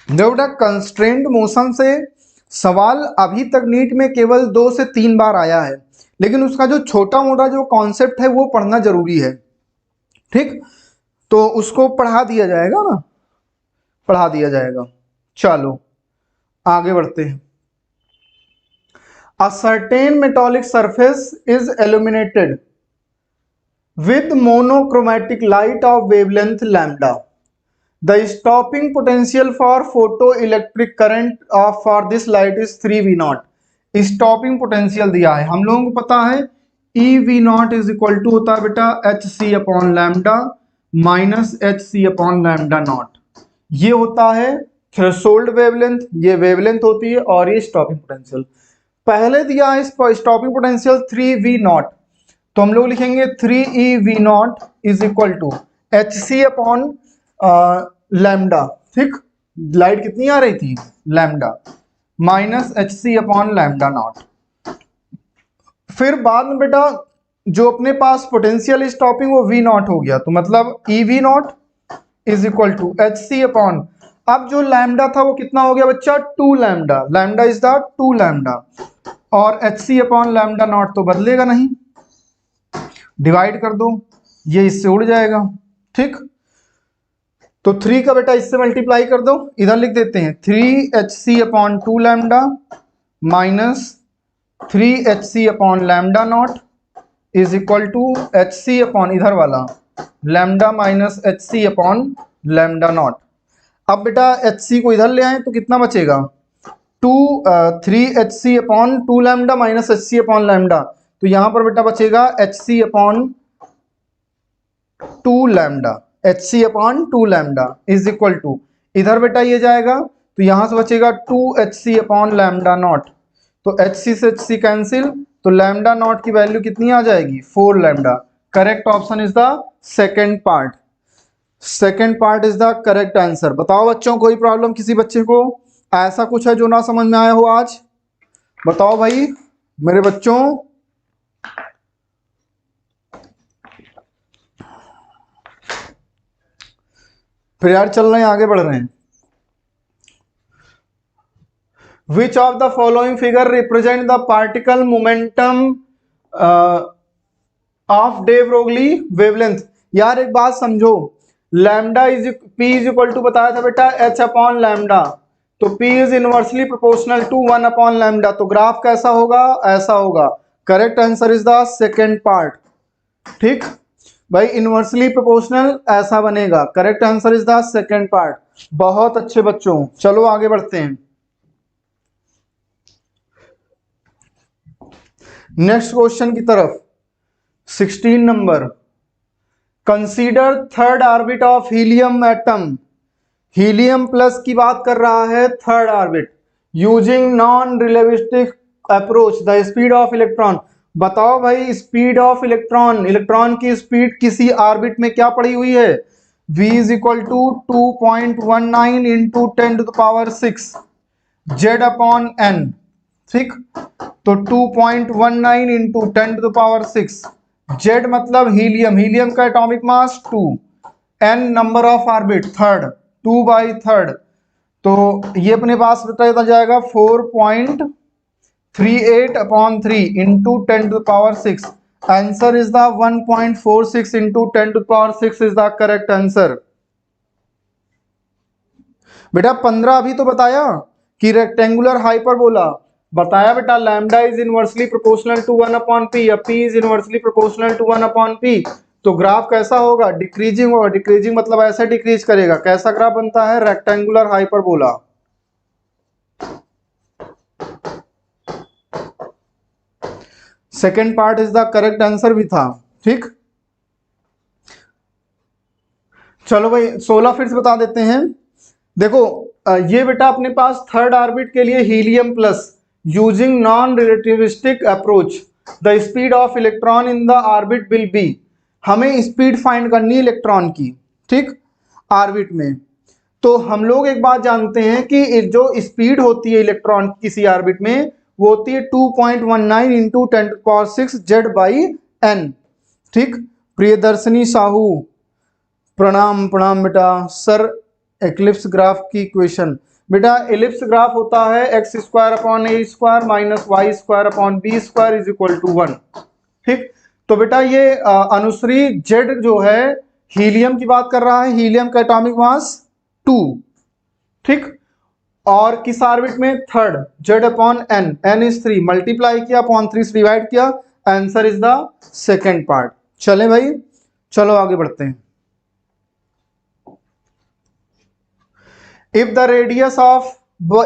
Speaker 1: जो बेटा कंस्ट्रेंट मोशन से सवाल अभी तक नीट में केवल 2 से 3 बार आया है, लेकिन उसका जो छोटा मोटा जो कॉन्सेप्ट है वो पढ़ना जरूरी है। ठीक, तो उसको पढ़ा दिया जाएगा ना, पढ़ा दिया जाएगा। चलो आगे बढ़ते हैं। A certain metallic surface is illuminated with monochromatic light of wavelength lambda. The stopping potential for photoelectric current of for this light is 3V0। Stopping potential दिया है, हम लोगों को पता है EV0 इज इक्वल टू होता है बेटा HC upon lambda minus HC upon lambda not, ये होता है थ्रेशोल्ड वेवलेंथ, ये वेवलेंथ होती है, और ये स्टॉपिंग पोटेंशियल। पहले दिया है स्टॉपिंग पोटेंशियल 3v0, तो हम लोग लिखेंगे 3ev0 is equal to H C upon lambda. ठीक, लाइट कितनी आ रही थी, लैम्डा, माइनस एच सी अपॉन लैम्डा नॉट। फिर बाद में बेटा जो अपने पास पोटेंशियल स्टॉपिंग वो वी नॉट हो गया, तो मतलब E V naught is equal to H C upon, अब जो लैम्डा था वो कितना हो गया बच्चा, 2 lambda, lambda is the 2 lambda, और एच सी अपॉन लैम्डा नॉट तो बदलेगा नहीं, डिवाइड कर दो, ये इससे उड़ जाएगा। ठीक, तो 3 का बेटा इससे मल्टीप्लाई कर दो, इधर लिख देते हैं 3hc upon 2 lambda minus 3hc upon lambda naught is equal to H C upon इधर वाला लैम्डा माइनस एच सी अपॉन लैम्डा नॉट। अब बेटा एच सी को इधर ले आए तो कितना बचेगा, 3hc upon 2 lambda minus H सी अपॉन लैम्डा, तो यहां पर बेटा बचेगा H C upon 2 lambda, H C upon 2 lambda is equal to, इधर बेटा ये जाएगा तो यहां से बचेगा 2hc अपॉन लैम्डा नॉट, तो एच सी से एच सी कैंसिल, तो लैम्डा नॉट की वैल्यू कितनी आ जाएगी, 4 lambda. Correct option is the second part, second part is the correct answer. बताओ बच्चों, कोई प्रॉब्लम किसी बच्चे को, ऐसा कुछ है जो ना समझ में आया हो आज, बताओ भाई मेरे बच्चों। फिर यार चल रहे हैं, आगे बढ़ रहे हैं। Which of the following figure represent the particle momentum of de Broglie wavelength? यार एक बात समझो, lambda is P is equal to बताया था बेटा एच अपॉन लैम्डा, तो P is inversely proportional to 1 upon lambda, तो ग्राफ कैसा होगा, ऐसा होगा। Correct answer is the second part. ठीक भाई, इनवर्सली प्रोपोर्शनल ऐसा बनेगा, correct answer is the second part. बहुत अच्छे बच्चों, चलो आगे बढ़ते हैं। नेक्स्ट क्वेश्चन की तरफ, 16 number, consider third orbit of helium atom, helium plus की बात कर रहा है, third orbit using non relativistic approach the speed of electron. बताओ भाई स्पीड ऑफ इलेक्ट्रॉन, इलेक्ट्रॉन की स्पीड किसी ऑर्बिट में क्या पड़ी हुई है, v is equal to 2.19 into 10 to the power 6 Z upon N. ठीक, तो 2.19 into 10 to the power 6, Z मतलब हीलियम, हीलियम का atomic mass 2, N number of orbit third, 2 by third, तो ये अपने पास बताया जाएगा 4.38 upon 3 into 10 to the power 6। Answer is the 1.46 into 10 to the power 6 is the correct answer. बेटा 15 अभी तो बताया कि रेक्टेंगुलर हाइपरबोला, बताया बेटा lambda is inversely proportional to 1 upon p, या p is inversely proportional to 1 upon p, तो ग्राफ कैसा होगा, डिक्रीजिंग होगा, डिक्रीजिंग मतलब ऐसे डिक्रीज करेगा, कैसा ग्राफ बनता है, rectangular hyperbola. Second part is the correct answer भी था। ठीक, चलो भाई 16 फिर से बता देते हैं। देखो ये बेटा अपने पास थर्ड ऑर्बिट के लिए helium plus using non relativistic approach the speed of electron in the orbit will be, हमें स्पीड फाइंड करनी है इलेक्ट्रॉन की, ठीक, ऑर्बिट में। तो हम लोग एक बात जानते हैं कि जो स्पीड होती है इलेक्ट्रॉन किसी ऑर्बिट में वो होती है 2.19 into 10 to the power 6 Z by N. ठीक, प्रियदर्शनी साहू प्रणाम प्रणाम बेटा। सर एक्लिप्स ग्राफ की इक्वेशन, बेटा एलिप्स ग्राफ होता है X square upon A square minus Y square upon B square is equal to 1। ठीक, तो बेटा ये अनुश्री जेड जो है हीलियम की बात कर रहा है, हीलियम का एटॉमिक मास 2। ठीक, और किस ऑर्बिट में, third, Z upon N, N is 3, multiply किया अपॉन 3 से डिवाइड किया, answer is the second part. चले भाई, चलो आगे बढ़ते हैं। इफ द रेडियस ऑफ,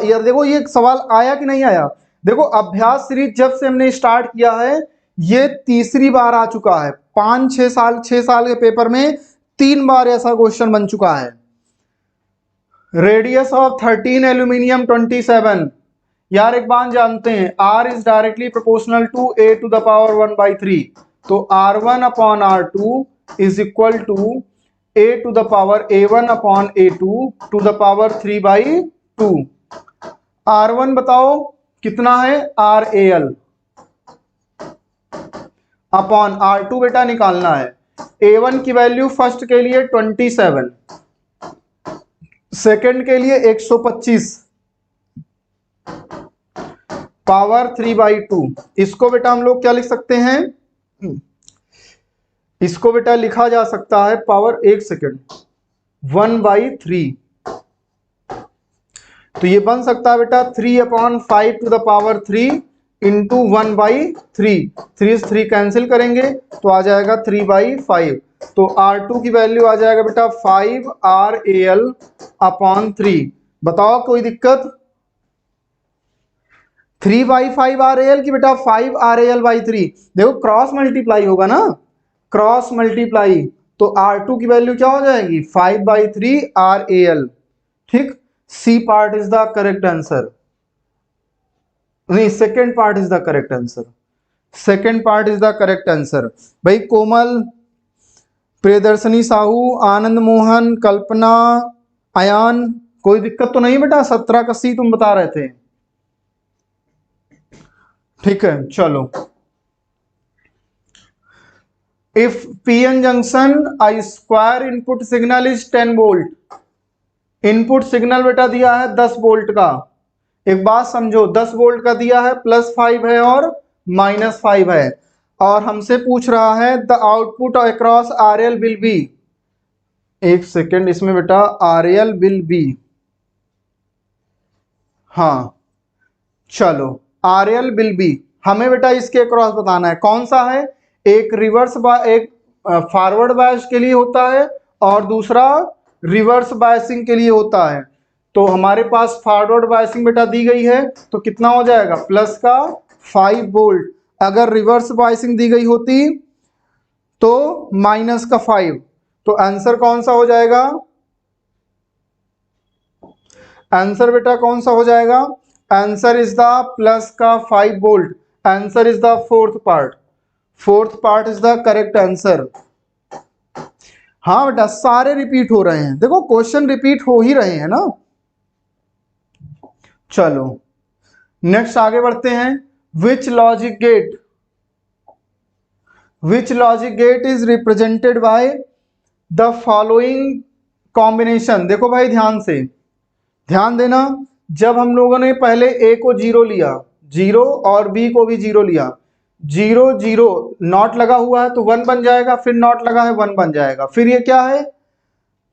Speaker 1: यार देखो ये सवाल आया कि नहीं आया, देखो अभ्यास सीरीज जब से हमने स्टार्ट किया है ये तीसरी बार आ चुका है, 5-6 साल, 6 साल के पेपर में 3 बार ऐसा क्वेश्चन बन चुका है। Radius of 13 aluminium 27। यार एक बात जानते हैं, R is directly proportional to A to the power 1/3। तो R1 अपॉन R2 is equal to A to the power A1 upon A2 to the power 3/2। R1 बताओ कितना है, RAL अपॉन R2 बेटा निकालना है। A1 की वैल्यू फर्स्ट के लिए 27, सेकंड के लिए 125 पावर 3/2। इसको बेटा हम लोग क्या लिख सकते हैं, इसको बेटा लिखा जा सकता है पावर, एक सेकंड, 1/3। तो ये बन सकता है बेटा 3/5 to the power 3 into 1/3। 3 cancel करेंगे तो आ जाएगा 3/5। तो R2 की वैल्यू आ जाएगा बेटा 5 RAL अपॉन 3। बताओ कोई दिक्कत? 3/5 RAL की बेटा 5 RAL/3। देखो क्रॉस मल्टीप्लाई होगा ना, क्रॉस मल्टीप्लाई, तो R2 की वैल्यू क्या हो जाएगी 5/3 RAL। ठीक, c part is the correct answer, नहीं second part is the correct answer, second part is the correct answer. भाई कोमल, प्रियदर्शनी साहू, आनंद मोहन, कल्पना, अयान, कोई दिक्कत तो नहीं बेटा? 17 का सी तुम बता रहे थे, ठीक है चलो। If PN junction I square input signal is 10 volt. Input signal बेटा दिया है 10 वोल्ट का। एक बात समझो, 10 वोल्ट का दिया है, +5 है और -5 है, और हमसे पूछ रहा है the output across RL will be. एक सेकेंड, इसमें बेटा RL विल बी, हाँ चलो, RL विल बी हमें बेटा इसके अक्रॉस बताना है। कौन सा है? एक एक फॉरवर्ड बायस के लिए होता है और दूसरा रिवर्स बायसिंग के लिए होता है। तो हमारे पास फॉरवर्ड बायसिंग बेटा दी गई है, तो कितना हो जाएगा प्लस का 5 वोल्ट। अगर रिवर्स बायसिंग दी गई होती तो माइनस का 5। तो आंसर कौन सा हो जाएगा? आंसर बेटा कौन सा हो जाएगा? आंसर इज द प्लस का 5 volt. Answer is the fourth part, fourth part is the correct answer. हाँ बेटा सारे रिपीट हो रहे हैं, देखो क्वेश्चन रिपीट हो ही रहे हैं ना। चलो नेक्स्ट आगे बढ़ते हैं। Which logic gate, which logic gate is represented by the following combination. देखो भाई ध्यान से, ध्यान देना, जब हम लोगों ने पहले A को 0 लिया, 0 और B को भी 0 लिया, 0 0 नॉट लगा हुआ है तो 1 बन जाएगा, फिर नॉट लगा है 1 बन जाएगा, फिर ये क्या है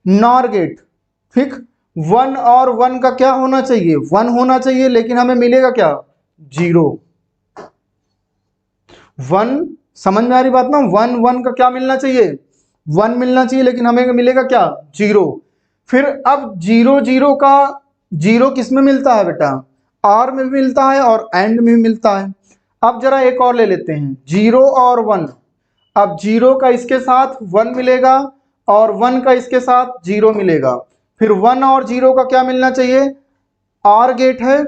Speaker 1: नॉर गेट। ठीक, 1 और 1 का क्या होना चाहिए? 1 होना चाहिए, लेकिन हमें मिलेगा क्या 0। 1 समझ में आ रही बात ना, 1 1 का क्या मिलना चाहिए 1 मिलना चाहिए, लेकिन हमें मिलेगा क्या 0। फिर अब 0 0 का 0 किस में मिलता है बेटा? आर में भी मिलता है और एंड में भी मिलता है। अब जरा एक और ले लेते हैं 0 और 1। अब 0 का इसके साथ 1 मिलेगा और 1 का इसके साथ 0 मिलेगा, फिर 1 और 0 का क्या मिलना चाहिए? आर गेट है,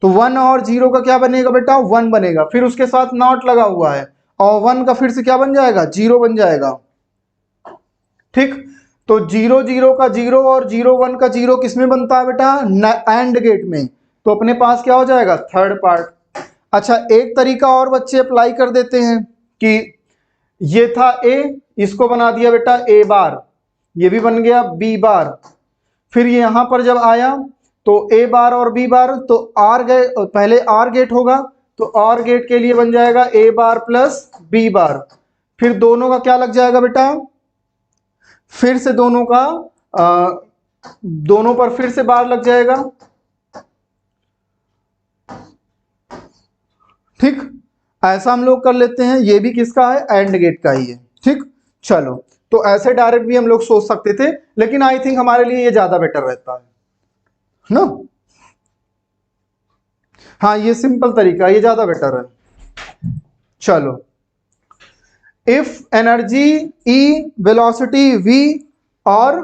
Speaker 1: तो 1 और 0 का क्या बनेगा बेटा 1 बनेगा, फिर उसके साथ नॉट लगा हुआ है और 1 का फिर से क्या बन जाएगा 0 बन जाएगा। ठीक, तो 0 0 का 0 और 0 1 का 0 किस में बनता है बेटा? एंड गेट में। तो अपने पास क्या हो जाएगा थर्ड पार्ट। अच्छा एक तरीका और बच्चे अप्लाई कर देते हैं कि ये था A, इसको बना दिया बेटा A बार, ये भी बन गया B बार, फिर यहां पर जब आया तो A बार और B बार, तो आर गेट, पहले आर गेट होगा तो आर गेट के लिए बन जाएगा A बार प्लस B बार, फिर दोनों का क्या लग जाएगा बेटा, फिर से दोनों का दोनों पर फिर से बार लग जाएगा। ठीक, ऐसा हम लोग कर लेते हैं, ये भी किसका है एंड गेट का ही है। ठीक, चलो तो ऐसे डायरेक्ट भी हम लोग सोच सकते थे, लेकिन आई थिंक हमारे लिए ये ज्यादा बेटर रहता है ना। हाँ ये सिंपल तरीका, ये ज्यादा बेटर है। चलो, if energy E, velocity V और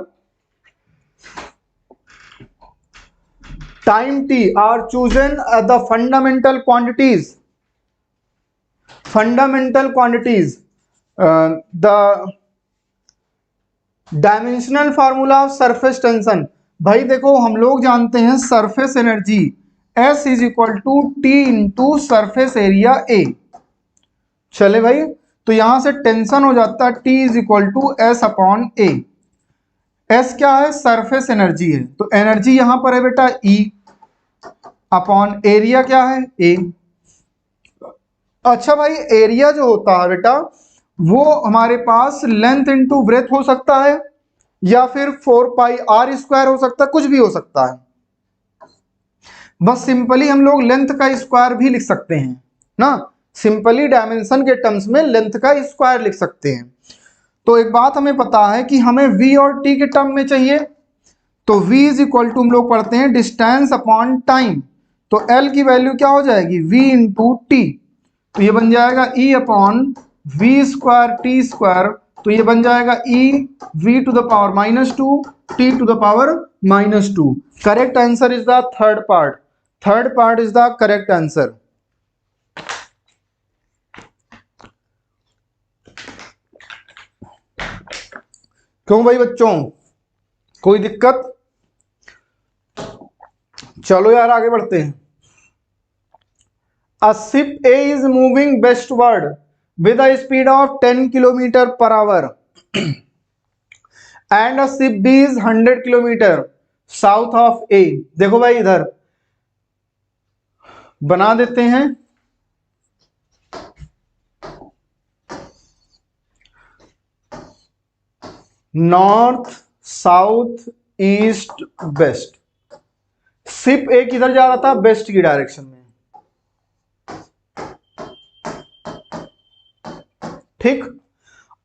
Speaker 1: time t are chosen as the fundamental quantities. The dimensional formula of surface tension. भाई देखो हम लोग जानते हैं surface energy S is equal to T into surface area A. चले भाई, तो यहां से टेंशन हो जाता है T is equal to S upon A. S क्या है? सरफेस एनर्जी है, तो एनर्जी यहां पर है बेटा E अपॉन एरिया क्या है? ए। अच्छा भाई, एरिया जो होता है बेटा वो हमारे पास लेंथ इंटू ब्रेथ हो सकता है या फिर 4 पाई आर स्क्वायर हो सकता है, कुछ भी हो सकता है। बस सिंपली हम लोग लेंथ का स्क्वायर भी लिख सकते हैं ना, सिंपली डायमेंशन के टर्म्स में लेंथ का स्क्वायर लिख सकते हैं। तो एक बात हमें पता है कि हमें v और t के टर्म में चाहिए, तो v इज इक्वल टू हम लोग पढ़ते हैं डिस्टेंस अपॉन टाइम, तो l की वैल्यू क्या हो जाएगी? v इंटू टी, तो ये बन जाएगा e upon V square T square, तो ये बन जाएगा e v to the power -2 t to the power -2। Correct answer is the third part is the correct answer. क्यों भाई बच्चों, कोई दिक्कत? चलो यार आगे बढ़ते हैं। A ship A is moving westward with a speed of 10 kilometre per hour and a ship B is 100 kilometre south of A। देखो भाई इधर बना देते हैं, north south east west. Ship A किधर जा रहा था? वेस्ट की डायरेक्शन में, ठीक।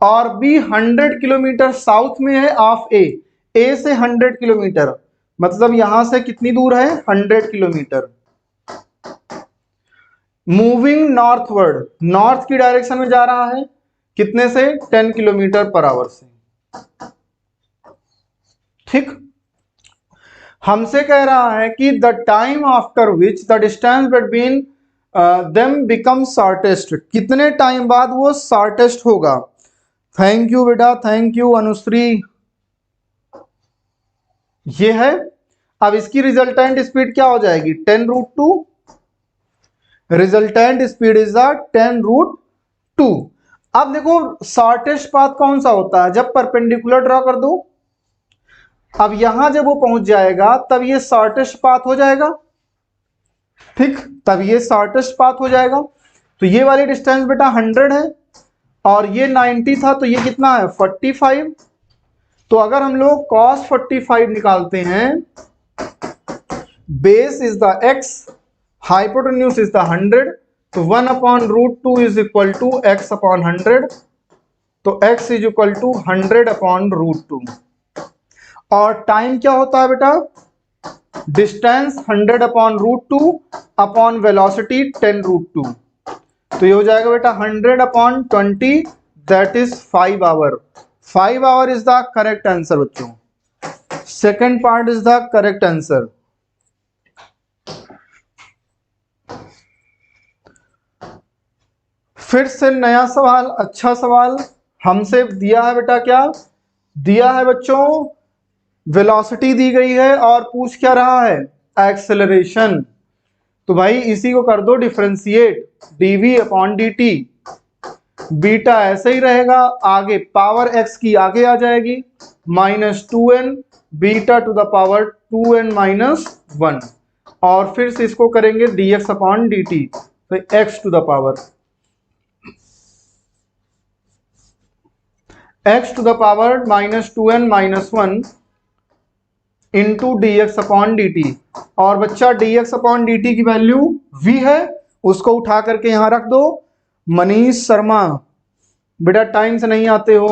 Speaker 1: और बी 100 किलोमीटर साउथ में है ऑफ ए, ए से 100 किलोमीटर, मतलब यहां से कितनी दूर है? 100 किलोमीटर। मूविंग नॉर्थवर्ड, नॉर्थ की डायरेक्शन में जा रहा है, कितने से? 10 किलोमीटर पर आवर से, ठीक। हमसे कह रहा है कि the time after which the distance between them become shortest, कितने टाइम बाद वो शॉर्टेस्ट होगा। थैंक यू बेटा, थैंक यू अनुश्री। ये है, अब इसकी रिजल्टेंट स्पीड क्या हो जाएगी? 10√2। Resultant speed is the 10√2। अब देखो शॉर्टेस्ट पाथ कौन सा होता है? जब परपेंडिकुलर ड्रॉ कर दो, अब यहां जब वो पहुंच जाएगा तब ये शॉर्टेस्ट पाथ हो जाएगा, ठीक, तब ये शॉर्टेस्ट पाथ हो जाएगा। तो ये वाली डिस्टेंस बेटा 100 है और ये 90 था, तो ये कितना है? 45। तो अगर हम लोग cos 45 निकालते हैं, base is the x, hypotenuse is the 100, तो 1/√2 is equal to x upon 100, तो x इज इक्वल टू 100/√2। और टाइम क्या होता है बेटा? डिस्टेंस 100/√2 अपॉन वेलोसिटी 10√2, तो ये हो जाएगा बेटा 100/20, that is 5 hour. 5 hour is the correct answer बच्चों, second part is the correct answer. फिर से नया सवाल, अच्छा सवाल हमसे दिया है बेटा, क्या दिया है बच्चों? वेलोसिटी दी गई है और पूछ क्या रहा है? एक्सेलरेशन। तो भाई इसी को कर दो डिफरेंशिएट, dv/dt। बीटा ऐसे ही रहेगा, आगे पावर x की आगे आ जाएगी, -2n beta two the power 2n - 1, और फिर से इसको करेंगे dx/dt, तो x to the power -2n - 1 into dx/dt। और बच्चा dx/dt की वैल्यू v है, उसको उठा करके यहां रख दो। मनीष शर्मा बेटा टाइम से नहीं आते हो।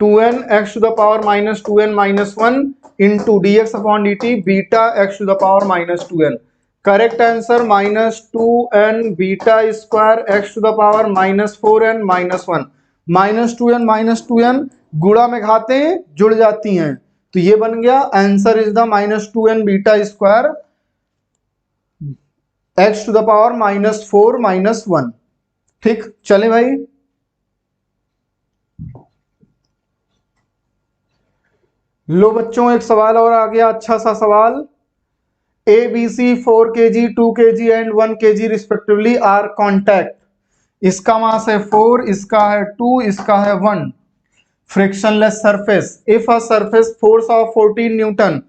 Speaker 1: 2n x to the power -2n - 1 into dx/dt beta x to the power -2n। Correct answer -2n beta square x to the power -4n - 1। -2n गुणा में घातें जुड़ जाती हैं, तो ये बन गया answer is the -2n beta square x to the power -4 -1। ठीक, चले भाई। लो बच्चों, एक सवाल और आ गया, अच्छा सा सवाल। A B C 4 kg 2 kg and 1 kg respectively are contact. इसका मास है 4, इसका है 2, इसका है 1। Frictionless surface if a surface force of 14 Newton,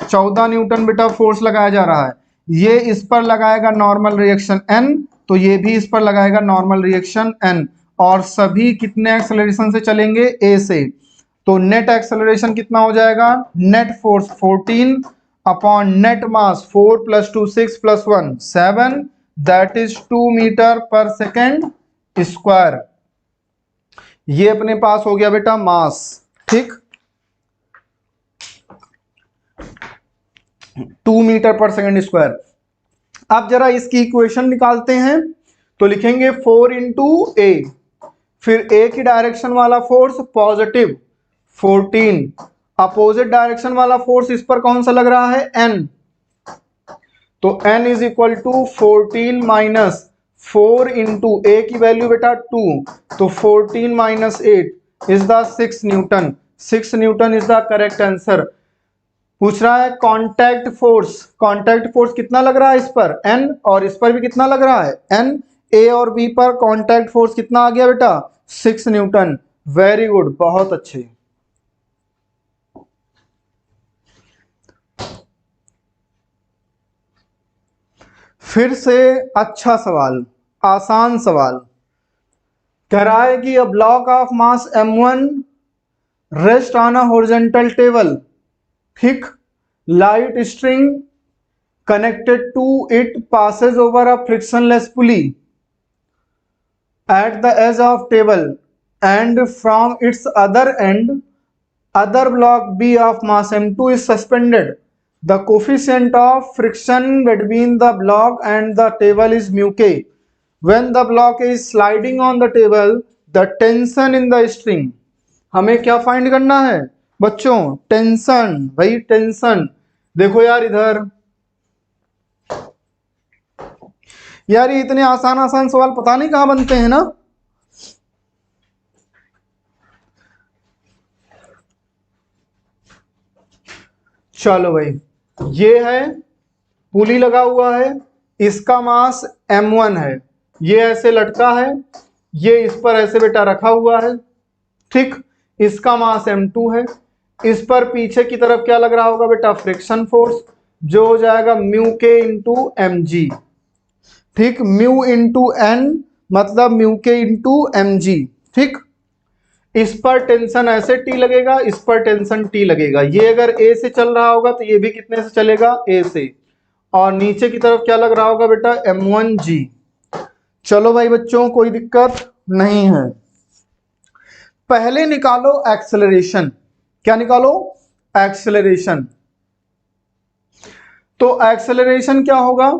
Speaker 1: 14 Newton बेटा फोर्स लगाया जा रहा है। ये इस पर लगाएगा नॉर्मल रिएक्शन n, तो ये भी इस पर लगाएगा नॉर्मल रिएक्शन n, और सभी कितने एक्सेलरेशन से चलेंगे? a से। तो नेट एक्सेलरेशन कितना हो जाएगा? Net force 14 upon net mass 4 + 2 6 + 1 7, that is 2 metre per second square. ये अपने पास हो गया बेटा मास। ठीक, 2 मीटर पर सेकेंड स्क्वायर। अब जरा इसकी इक्वेशन निकालते हैं, तो लिखेंगे 4 × a, फिर a की डायरेक्शन वाला फोर्स पॉजिटिव 14, अपोजिट डायरेक्शन वाला फोर्स इस पर कौन सा लग रहा है? n, तो n is equal to 14 minus 4 into a की वैल्यू बेटा 2, तो 14 minus 8 is the 6 newton. 6 newton is the correct answer. पूछ रहा है कांटेक्ट फोर्स, कांटेक्ट फोर्स कितना लग रहा है इस पर? n, और इस पर भी कितना लग रहा है? n। a और b पर कांटेक्ट फोर्स कितना आ गया बेटा? 6 न्यूटन। वेरी गुड, बहुत अच्छे। फिर से अच्छा सवाल, आसान सवाल। कह रहा है कि a block of mass m1 rest on a horizontal table. ठीक, light string connected to it passes over a frictionless pulley at the edge of table, and from its other end other block B of mass m2 is suspended. The coefficient of friction between the block and the table is mu k. When the block is sliding on the table, the tension in the string, हमें क्या फाइंड करना है बच्चों? टेंशन। भाई टेंशन देखो यार इधर, यार ये इतने आसान आसान सवाल पता नहीं कहां बनते हैं ना। चलो भाई, ये है पुली लगा हुआ है, इसका मास m1 है, ये ऐसे लटका है, ये इस पर ऐसे बेटा रखा हुआ है। ठीक, इसका मास m2 है, इस पर पीछे की तरफ क्या लग रहा होगा बेटा? फ्रिक्शन फोर्स, जो हो जाएगा mu K into M G. ठीक, म्यू इंटू एन मतलब mu K into M G. ठीक, इस पर टेंशन ऐसे टी लगेगा, इस पर टेंशन टी लगेगा। ये अगर ए से चल रहा होगा तो ये भी कितने से चलेगा? ए से। और नीचे की तरफ क्या लग रहा होगा बेटा? m1g। चलो भाई बच्चों, कोई दिक्कत नहीं है। पहले निकालो एक्सेलरेशन। क्या निकालो? एक्सेलरेशन। तो एक्सेलरेशन क्या होगा?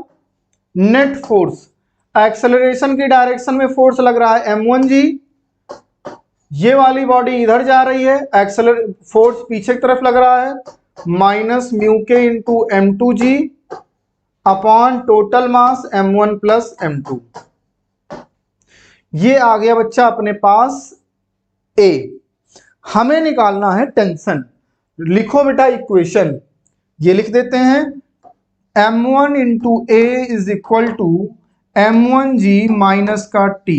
Speaker 1: Net force. एक्सेलरेशन की डायरेक्शन में फोर्स लग रहा है m1g, ये वाली बॉडी इधर जा रही है, एक्सेलर फोर्स पीछे की तरफ लग रहा है, minus mu K into m2g upon total mass m1 plus m2। ये आ गया बच्चा अपने पास A। हमें निकालना है टेंशन। लिखो बेटा इक्वेशन, ये लिख देते हैं m1 into A is equal to m1g minus का t।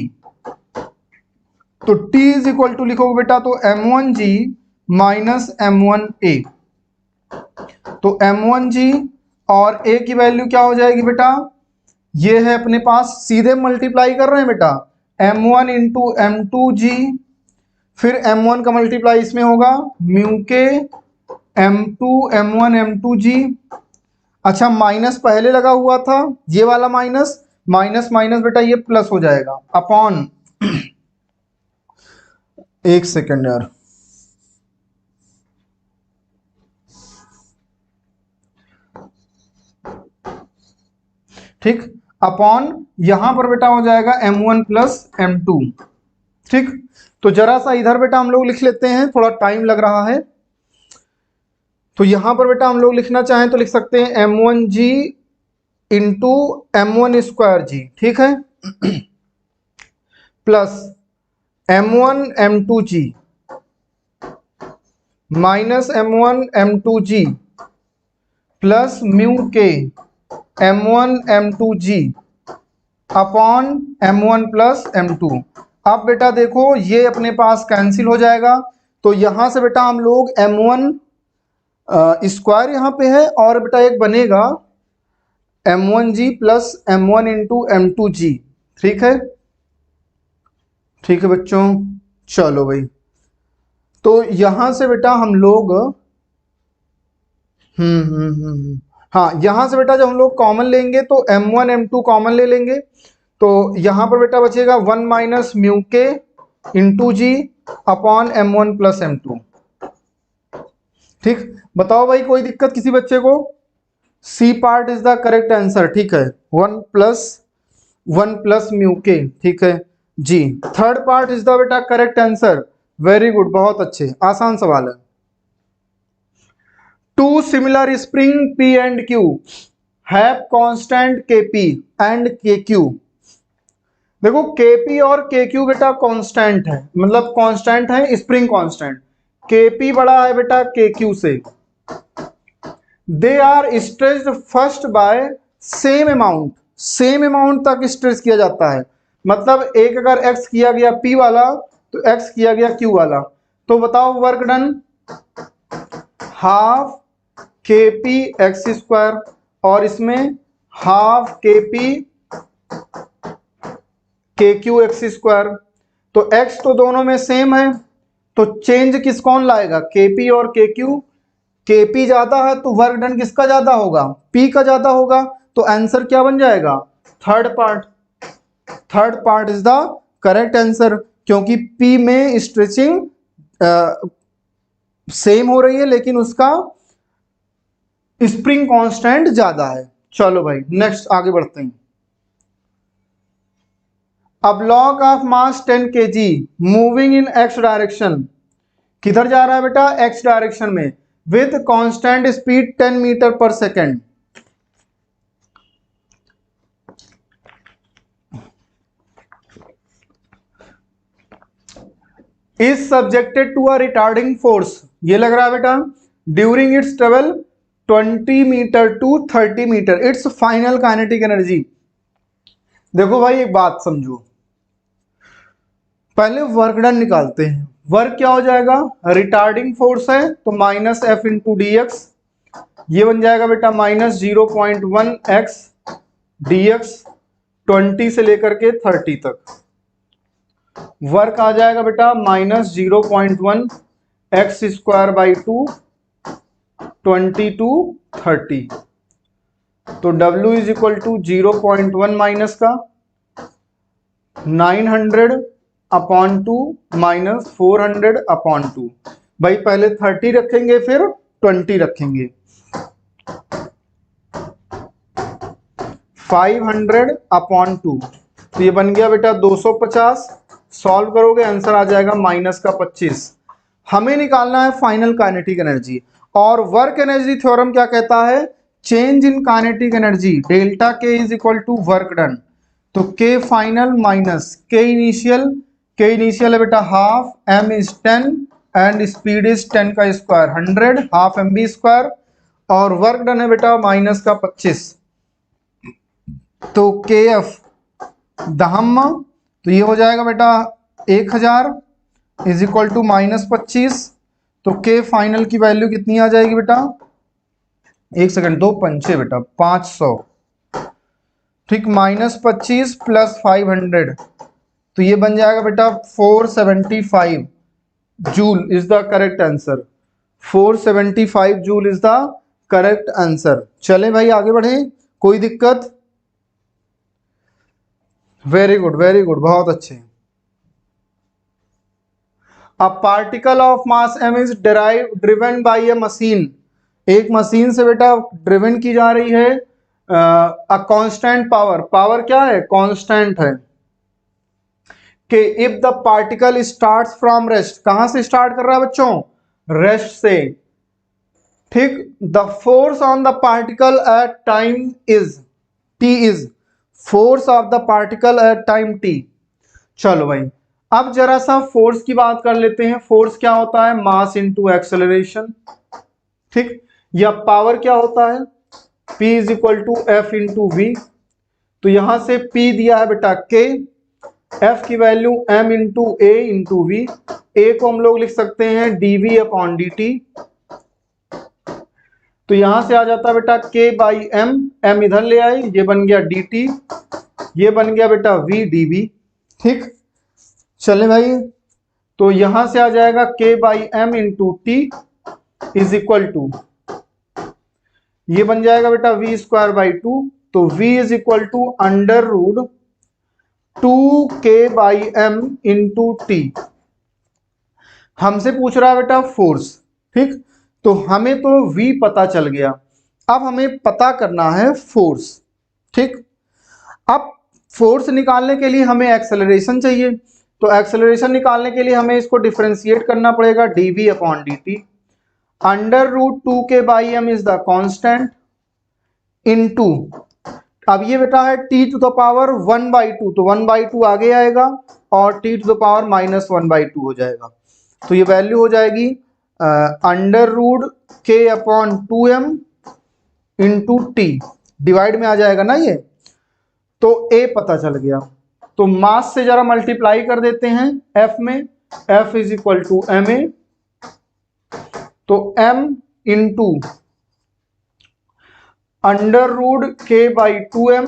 Speaker 1: तो t इज इक्वल टू लिखोगे बेटा तो m1g माइनस m1a। तो m1g और a की वैल्यू क्या हो जाएगी बेटा? ये है अपने पास, सीधे मल्टीप्लाई कर रहे हैं बेटा, m1 इंटू m2g, फिर m1 का मल्टीप्लाई इसमें होगा म्यू के m2 m1 m2g। अच्छा, माइनस पहले लगा हुआ था, ये वाला माइनस, माइनस माइनस बेटा ये प्लस हो जाएगा अपॉन एक सेकेंड यार, ठीक, अपॉन यहां पर बेटा हो जाएगा m1 प्लस m2। ठीक, तो जरा सा इधर बेटा हम लोग लिख लेते हैं, थोड़ा टाइम लग रहा है। तो यहां पर बेटा हम लोग लिखना चाहें तो लिख सकते हैं m1g into m1 square g, ठीक है, plus m1 m2g minus m1 m2g plus mu के m1 m2g upon m1 plus m2। अब बेटा देखो ये अपने पास कैंसिल हो जाएगा, तो यहां से बेटा हम लोग m1 स्क्वायर यहाँ पे है और बेटा एक बनेगा m1g plus m1 into m2g, ठीक है, ठीक है बच्चों। चलो भाई, तो यहां से बेटा हम लोग हाँ, यहां से बेटा जब हम लोग कॉमन लेंगे तो m1 m2 कॉमन ले लेंगे, तो यहां पर बेटा बचेगा 1 minus mu K into G upon m1 plus m2। ठीक, बताओ भाई कोई दिक्कत किसी बच्चे को? C part is the correct answer, ठीक है, 1 प्लस म्यू के, ठीक है जी। थर्ड पार्ट इज द बेटा करेक्ट आंसर, वेरी गुड, बहुत अच्छे, आसान सवाल है। Two similar spring P and Q have constant Kp and Kq। देखो Kp और Kq बेटा कांस्टेंट है, मतलब कांस्टेंट है, स्प्रिंग कांस्टेंट। Kp बड़ा है बेटा Kq से। They are stretched first by same amount, same amount तक स्ट्रेच किया जाता है, मतलब एक अगर x किया गया P वाला तो x किया गया Q वाला। तो बताओ work done, half Kp x square और इसमें half Kp KQ x square. तो x तो दोनों में सेम है, तो चेंज किस कौन लाएगा, Kp और KQ। Kp ज्यादा है तो वर्क डन किसका ज्यादा होगा, P का ज्यादा होगा, तो आंसर क्या बन जाएगा, third part. Third part is the correct answer, क्योंकि P में स्ट्रेचिंग सेम हो रही है लेकिन उसका स्प्रिंग कांस्टेंट ज्यादा है। चलो भाई नेक्स्ट आगे बढ़ते हैं। A block of mass 10 kg moving in x direction, किधर जा रहा है बेटा, x डायरेक्शन में, with constant speed 10 metre per second. Is subjected to a retarding force, ये लग रहा है बेटा, during its travel 20 metre to 30 metre, its final kinetic energy. देखो भाई एक बात समझो, पहले वर्क डन निकालते हैं। वर्क क्या हो जाएगा, रिटार्डिंग फोर्स है तो minus F into D x, ये बन जाएगा बेटा माइनस 0.1 एक्स डी एक्स 20 से लेकर के 30 तक। वर्क आ जाएगा बेटा minus 0.1 X square by 2 20 to 30। तो W is equal to 0.1 minus का 900 अपॉन 2 माइनस 400 अपॉन 2। भाई पहले 30 रखेंगे फिर 20 रखेंगे, 500 अपॉन 2, तो ये बन गया बेटा 250। सॉल्व करोगे आंसर आ जाएगा माइनस का 25। हमें निकालना है फाइनल काइनेटिक एनर्जी, और वर्क एनर्जी थ्योरम क्या कहता है, change in kinetic energy delta K is equal to work done. तो K final minus K initial, K initial है बेटा हाफ, m इज 10 एंड स्पीड इज 10 का स्क्वायर 100, हाफ mv स्क्वायर, और वर्क डन है बेटा माइनस का 25। तो के एफ दहम, तो ये हो जाएगा बेटा 1000 इज इक्वल टू माइनस 25। तो के फाइनल की वैल्यू कितनी आ जाएगी बेटा, एक सेकंड, दो पंचे बेटा 500, ठीक, माइनस 25 प्लस 500, तो ये बन जाएगा बेटा 475 joule is the correct answer. 475 joule is the correct answer. चले भाई आगे बढ़े, कोई दिक्कत? वेरी गुड, बहुत अच्छे। A particle of mass m is driven by a machine, एक मशीन से बेटा ड्रिवन की जा रही है अ कांस्टेंट पावर, पावर क्या है, कांस्टेंट है, कि if the particle starts from rest, कहां से स्टार्ट कर रहा है बच्चों, रेस्ट से, ठीक। The force on the particle at time is T is force of the particle at time T. चलो भाई, अब जरा सा फोर्स की बात कर लेते हैं। फोर्स क्या होता है? Mass into acceleration. ठीक। या पावर क्या होता है? P is equal to F into V. तो यहां से P दिया है बेटा K, F की वैल्यू M into a into v. A को हम लोग लिख सकते हैं dV अपॉन dt। तो यहां से आ जाता है बेटा K बाई M, M इधर ले आए, ये बन गया dt, ये बन गया बेटा V dV। ठीक। चले भाई, तो यहां से आ जाएगा K by M into T is equal to, ये बन जाएगा बेटा V स्क्वायर बाई 2। तो V is equal to under root 2K by M into T. हमसे पूछ रहा है बेटा फोर्स। ठीक। तो हमें तो V पता चल गया, अब हमें पता करना है फोर्स। ठीक। अब फोर्स निकालने के लिए हमें एक्सेलरेशन चाहिए, तो एक्सेलरेशन निकालने के लिए हमें इसको डिफरेंशिएट करना पड़ेगा dV upon dt। Under root 2K by M is the constant into, अब ये बेटा है t टू द पावर 1/2, तो 1/2 आगे आएगा और t टू द पावर -1/2 हो जाएगा। तो ये वैल्यू हो जाएगी under root K upon 2M into T, divide में आ जाएगा ना ये। तो A पता चल गया, तो मास से जरा मल्टीप्लाई कर देते हैं F में। F is equal to ma, तो M into under root K by 2M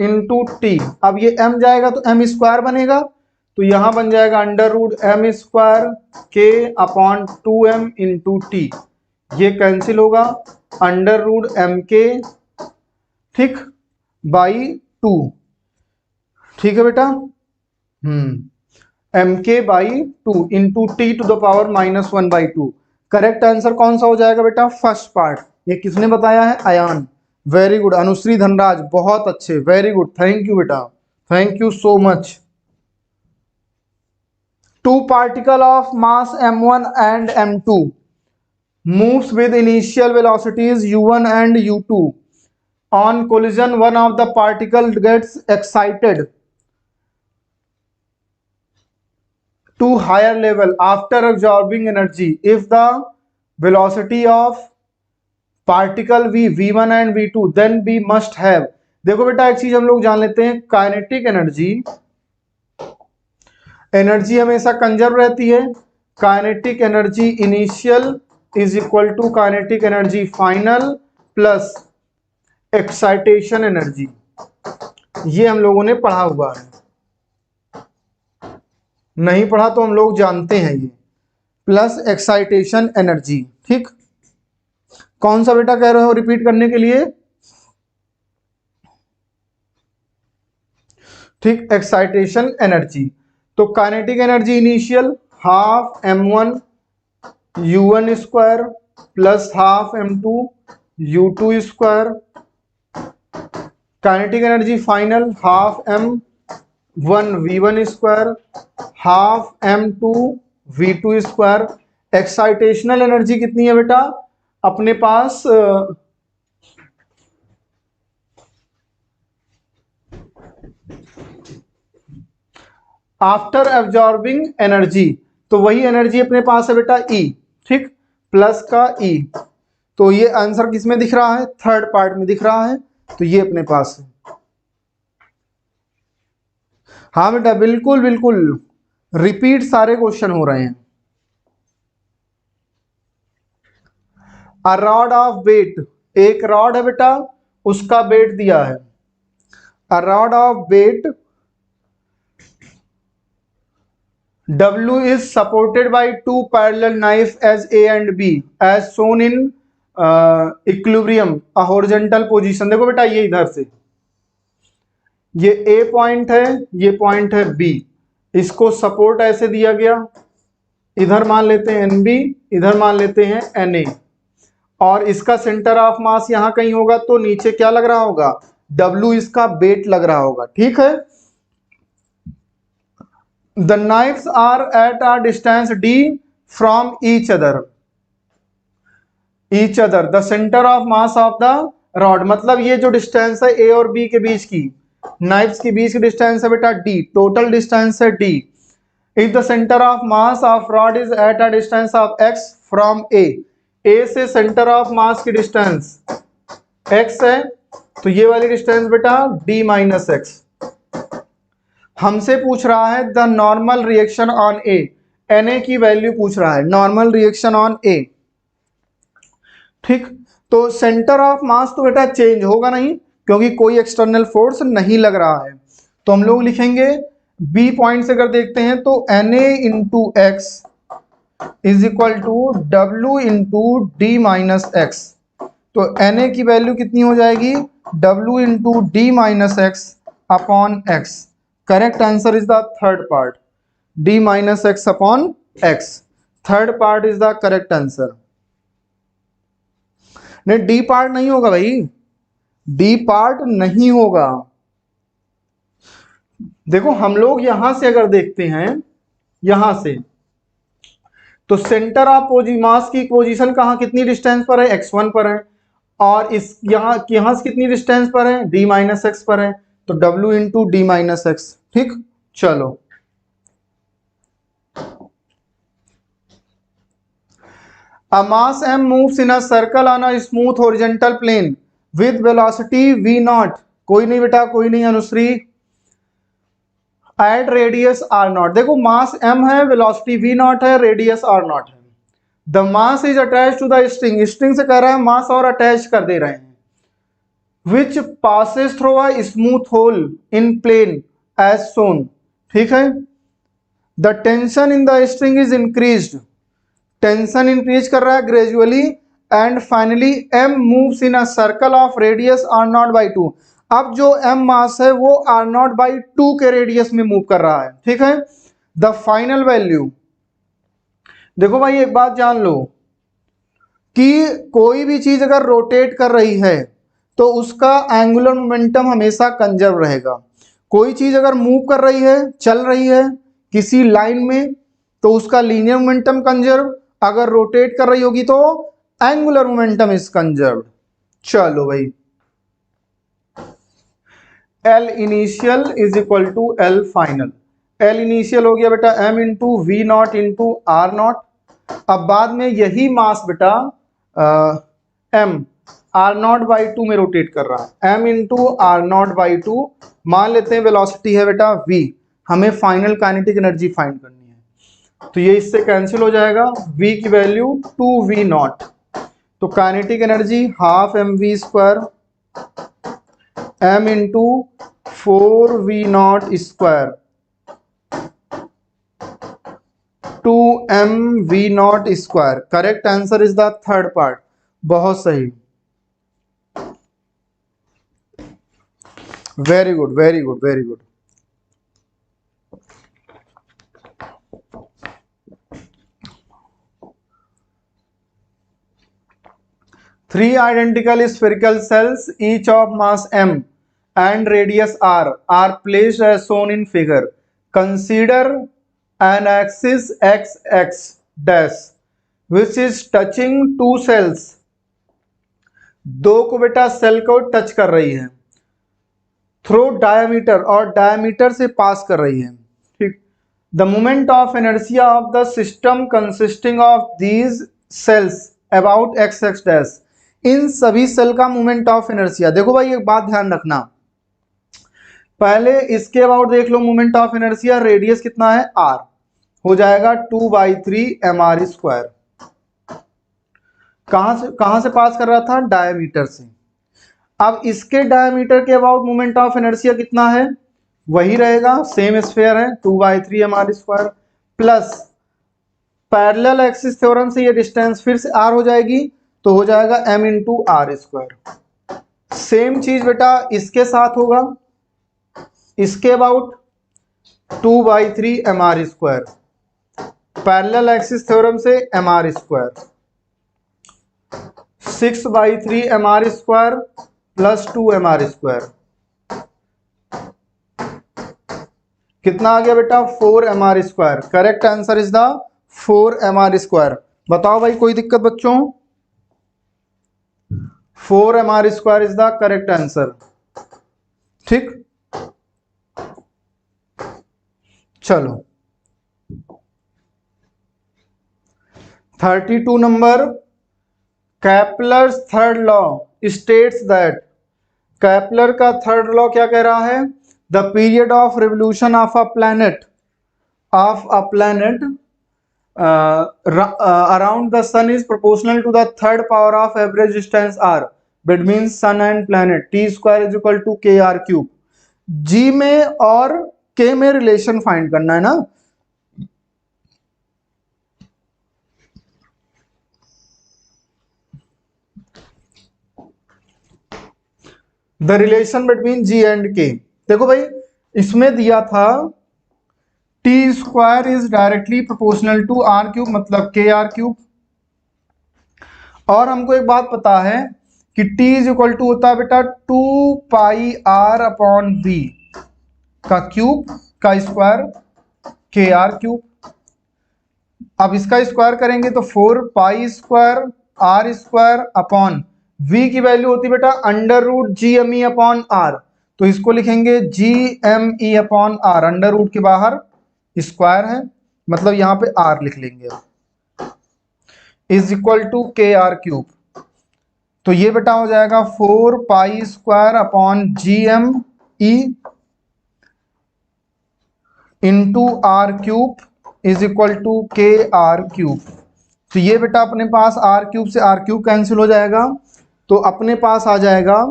Speaker 1: into T. अब ये M जाएगा तो M स्क्वायर बनेगा, तो यहां बन जाएगा under root M square K upon 2M into t. ये कैंसिल होगा, अंडर रूट MK, ठीक, बाई 2। ठीक है बेटा, MK by 2 into t to the power -1/2। Correct answer कौन सा हो जाएगा बेटा? First part. ये किसने बताया है? अयान। Very good. अनुश्री धनराज, बहुत अच्छे, वेरी गुड, थैंक यू बेटा, thank you so much. Two particle of mass m1 and m2 moves with initial velocities u1 and u2. On collision, one of the particle gets excited to higher level after absorbing energy. If the velocity of particle v1 and v2, then we must have, देखो बेटा एक चीज हम लोग जान लेते हैं, काइनेटिक एनर्जी, एनर्जी हमेशा कंजर्व रहती है। Kinetic energy initial is equal to kinetic energy final plus excitation energy, ये हम लोगों ने पढ़ा हुआ है। नहीं पढ़ा तो हम लोग जानते हैं ये, प्लस एक्साइटेशन एनर्जी। ठीक। कौन सा बेटा कह रहे हो रिपीट करने के लिए? ठीक, एक्साइटेशन एनर्जी। तो kinetic energy initial half m1 u1 square plus half m2 u2 square. Kinetic energy final half m1 v1 square half m2 v2 square. Excitational energy कितनी है बेटा अपने पास? आफ्टर एब्जॉर्बिंग एनर्जी, तो वही एनर्जी अपने पास है बेटा E। ठीक, प्लस का E। तो ये आंसर किसमें दिख रहा है? थर्ड पार्ट में दिख रहा है, तो ये अपने पास है। हाँ बेटा बिल्कुल बिल्कुल, रिपीट सारे क्वेश्चन हो रहे हैं। अ रॉड ऑफ वेट, एक रॉड है बेटा, उसका वेट दिया है। A rod of weight W is supported by two parallel knives as A and B as shown in equilibrium a horizontal position। देखो बेटा ये इधर से ये A पॉइंट है, ये पॉइंट है B, इसको सपोर्ट ऐसे दिया गया, इधर मान लेते हैं NB, इधर मान लेते हैं NA, और इसका सेंटर ऑफ मास यहां कहीं होगा, तो नीचे क्या लग रहा होगा? W इसका वेट लग रहा होगा। ठीक है। The knives are at a distance d from each other। Each other the centre of mass of the rod, मतलब ये जो डिस्टेंस है ए और बी के बीच की, नाइफ्स के बीच की डिस्टेंस है बेटा डी, टोटल डिस्टेंस है d. If the centre of mass of rod is at a distance of x from A से सेंटर ऑफ मास की डिस्टेंस एक्स है, तो ये वाली डिस्टेंस बेटा डी माइनस एक्स। हमसे पूछ रहा है the normal reaction on A, Na की वैल्यू पूछ रहा है, नॉर्मल रिएक्शन ऑन ए। ठीक, तो सेंटर ऑफ मास तो बेटा चेंज होगा नहीं क्योंकि कोई एक्सटर्नल फोर्स नहीं लग रहा है, तो हम लोग लिखेंगे बी पॉइंट से अगर देखते हैं तो Na into X is equal to W into D minus X. तो Na की वैल्यू कितनी हो जाएगी, W into D minus X upon X. Correct answer is the third part, d minus X upon X, third part is the correct answer. नहीं, डी पार्ट नहीं होगा भाई, डी पार्ट नहीं होगा। देखो हम लोग यहां से अगर देखते हैं, यहां से तो सेंटर ऑफ मास की पोजीशन कहां कितनी डिस्टेंस पर है, x1 पर है, और इस यहां से कितनी डिस्टेंस पर है, d माइनस एक्स पर है, तो w into D minus x. ठीक, चलो A mass m moves in a circle on a smooth horizontal plane with velocity v naught, कोई नहीं बेटा, कोई नहीं Anushree, at radius r naught। देखो मास m है, वेलोसिटी v naught है, रेडियस r naught है। The mass is attach to the string, string से कह रहा है मास और अटैच कर दे रहे हैं, which passes through a smooth hole in plane as shown. ठीक है, the tension in the string is increased, tension increase कर रहा है gradually, and finally m moves in a circle of radius r naught by 2। अब जो m मास है वो r नॉट बाई 2 के रेडियस में मूव कर रहा है। ठीक है, द फाइनल वैल्यू, देखो भाई एक बात जान लो कि कोई भी चीज अगर रोटेट कर रही है तो उसका एंगुलर मोमेंटम हमेशा कंजर्व रहेगा। कोई चीज अगर मूव कर रही है, चल रही है किसी लाइन में, तो उसका लीनियर मोमेंटम कंजर्व, अगर रोटेट कर रही होगी तो एंगुलर मोमेंटम इज कंजर्व्ड। चलो भाई, L initial is equal to L final. L initial हो गया बेटा m into V naught into R naught. अब बाद में यही मास बेटा m आर नॉट बाई 2 में रोटेट कर रहा है, m into R naught by 2, मान लेते हैं वेलोसिटी है बेटा v, हमें फाइनल काइनेटिक एनर्जी फाइंड करनी है, तो ये इससे कैंसिल हो जाएगा, v की वैल्यू 2v नॉट, तो kinetic energy half M V square m into 4v naught square 2mv naught square. Correct answer is the third part, बहुत सही, very good very good very good. Three identical spherical cells, each of mass m and radius r, are placed as shown in figure. Consider an axis xx dash which is touching two cells. दो को बेटा सेल को टच कर रही है, थ्रू डायमीटर, और डायमीटर से पास कर रही है। ठीक, the moment of inertia of the system consisting of these cells about x x dash, इन सभी सेल का मोमेंट ऑफ इनर्शिया। देखो भाई एक बात ध्यान रखना, पहले इसके अबाउट देख लो मोमेंट ऑफ इनर्शिया, रेडियस कितना है r, हो जाएगा 2/3 mr स्क्वायर। कहां से पास कर रहा था, डायमीटर से। अब इसके डायमीटर के अबाउट मोमेंट ऑफ इनर्शिया कितना है, वही रहेगा, सेम स्फीयर है 2/3 mr square, plus parallel axis theorem से ये डिस्टेंस फिर से r हो जाएगी, तो हो जाएगा m into R square. Same चीज बेटा इसके साथ होगा, इसके about 2/3 mr square, parallel axis theorem से mr square, 6/3 mr square plus 2 mr square, कितना आ गया बेटा 4 mr square. Correct answer is the 4 mr square. बताओ भाई कोई दिक्कत बच्चों, 4mr² is the correct answer. ठीक, चलो 32 number, Kepler's third law states that, कैपलर का थर्ड लॉ क्या कह रहा है? The period of revolution of a planet around the sun is proportional to the third power of average distance r between sun and planet, t square is equal to kr cube। g में और k में रिलेशन फाइंड करना है ना। The relation between g and k, देखो भाई इसमें दिया था T square is directly proportional to R cube, मतलब के आर क्यूब। और हमको एक बात पता है कि टी इज इक्वल टू होता है बेटा 2 पाई आर अपॉन बी का क्यूब का स्क्वायर के आर क्यूब। अब इसका स्क्वायर करेंगे तो 4 pi square R square upon V की वैल्यू होती है बेटा under root G M E upon R, तो इसको लिखेंगे G M E upon R, under root के बाहर स्क्वायर है, मतलब यहां पे आर लिख लेंगे, is equal to K R cube. तो ये बेटा हो जाएगा 4 pi square upon G M E into R cube is equal to K R cube. तो ये बेटा अपने पास आर क्यूब से आर क्यूब कैंसिल हो जाएगा, तो अपने पास आ जाएगा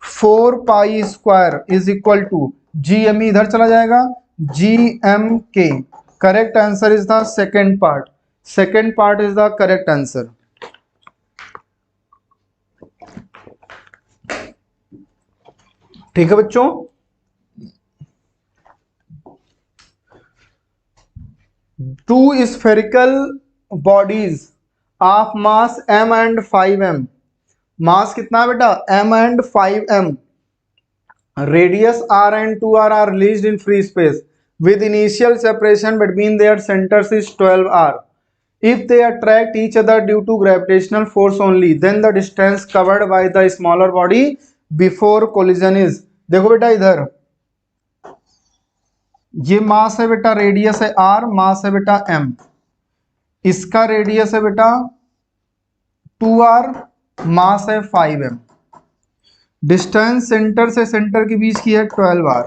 Speaker 1: 4 pi square is equal to G M E इधर चला जाएगा G M K. Correct answer is the second part, second part is the correct answer. ठीक है बच्चों, two spherical bodies of mass m and 5m, mass कितना है बेटा m and 5m, radius r and 2r are released in free space with initial separation between their centers is 12r. If they attract each other due to gravitational force only, then the distance covered by the smaller body before collision is, देखो बेटा इधर ये मास है बेटा, रेडियस है r, मास है बेटा m, इसका रेडियस है बेटा 2r, मास है 5m, डिस्टेंस सेंटर से सेंटर के बीच की है 12r।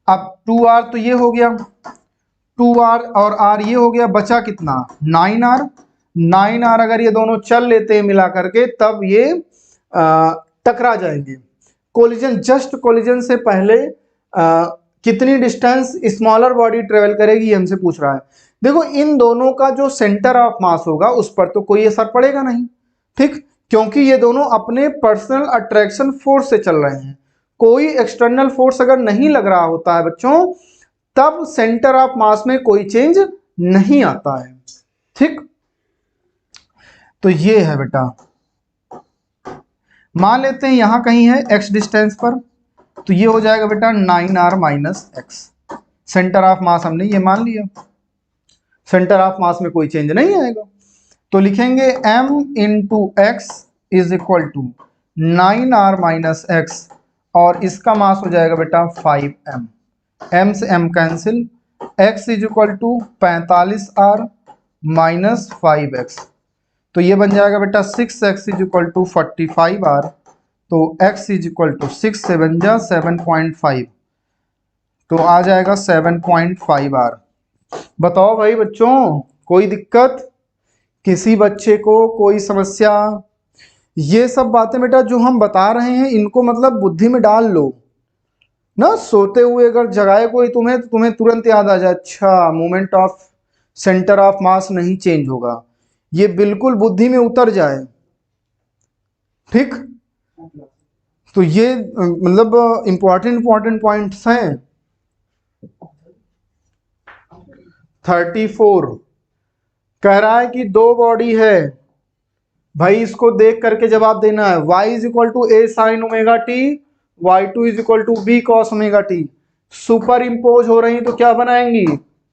Speaker 1: अब 2r तो ये हो गया, 2r और r ये हो गया, बचा कितना 9r, 9r अगर ये दोनों चल लेते हैं मिला करके तब ये टकरा जाएंगे। कोलिजन, जस्ट कोलिजन से पहले कितनी डिस्टेंस स्मॉलर बॉडी ट्रेवल करेगी ये हमसे पूछ रहा है। देखो इन दोनों का जो सेंटर ऑफ मास होगा उस पर तो कोई असर पड़ेगा नहीं, ठीक, क्योंकि ये दोनों अपने पर्सनल अट्रैक्शन फोर्स से चल रहे हैं। कोई एक्सटर्नल फोर्स अगर नहीं लग रहा होता है बच्चों तब सेंटर ऑफ मास में कोई चेंज नहीं आता है, ठीक। तो ये है बेटा, मान लेते हैं यहां कहीं है x डिस्टेंस पर, तो ये हो जाएगा बेटा 9r minus x, centre of मास हमने ये मान लिया, सेंटर ऑफ मास में कोई चेंज नहीं आएगा, तो लिखेंगे m into X is equal to 9r minus X, और इसका मास हो जाएगा बेटा 5m, m से m cancel, x is equal to 45r minus 5x, तो ये बन जाएगा बेटा 6x is equal to 45r, तो x इज इक्वल टू 6 7 जा 7.5, तो आ जाएगा 7.5r। बताओ भाई बच्चों कोई दिक्कत, किसी बच्चे को कोई समस्या? ये सब बातें बेटा जो हम बता रहे हैं इनको मतलब बुद्धि में डाल लो ना, सोते हुए अगर जगाए कोई तुम्हें तो तुम्हें तुरंत याद आ जाए, अच्छा मोमेंट ऑफ सेंटर ऑफ मास नहीं चेंज होगा, ये बिल्कुल बुद्धि में उतर जाए, ठीक। तो ये मतलब इंपॉर्टेंट पॉइंट्स हैं। 34 कह रहा है कि दो बॉडी है भाई, इसको देख करके जवाब देना है। y is equal to a sine omega t, y2 is equal to b cos omega t, superimpose हो रही तो क्या बनाएंगी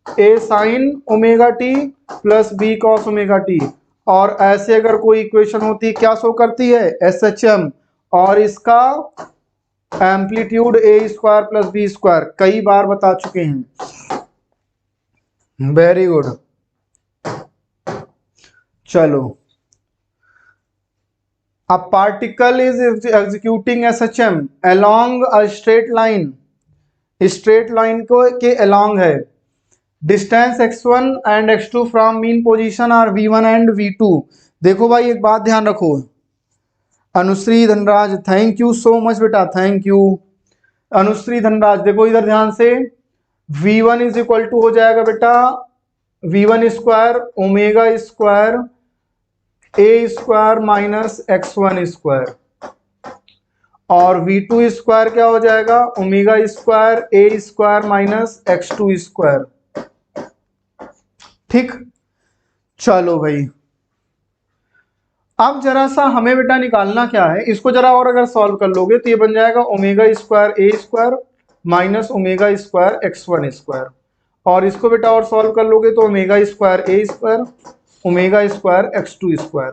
Speaker 1: a sine omega t plus b cos omega t, और ऐसे अगर कोई इक्वेशन होती क्या शो करती है SHM, और इसका एम्पलीट्यूड ए स्क्वायर प्लस बी स्क्वायर, कई बार बता चुके हैं। Very good. चलो, a particle is executing SHM along a straight line, straight line को के along है। Distance x1 and x2 from mean position are v1 and v2। देखो भाई एक बात ध्यान रखो, Anushree Dhanraj thank you so much बेटा, थैंक यू अनुश्री धनराज। देखो इधर ध्यान से, v1 इज इक्वल टू हो जाएगा बेटा v1 square omega square a square minus x1 square, और v2 स्क्वायर क्या हो जाएगा omega square a square minus x2 square. ठीक, चलो भाई अब जरा सा हमें बेटा निकालना क्या है, इसको जरा और अगर सॉल्व कर लोगे तो ये बन जाएगा omega square a square minus omega square x1 square, और इसको बेटा और सॉल्व कर लोगे तो omega square a square omega square x2 square.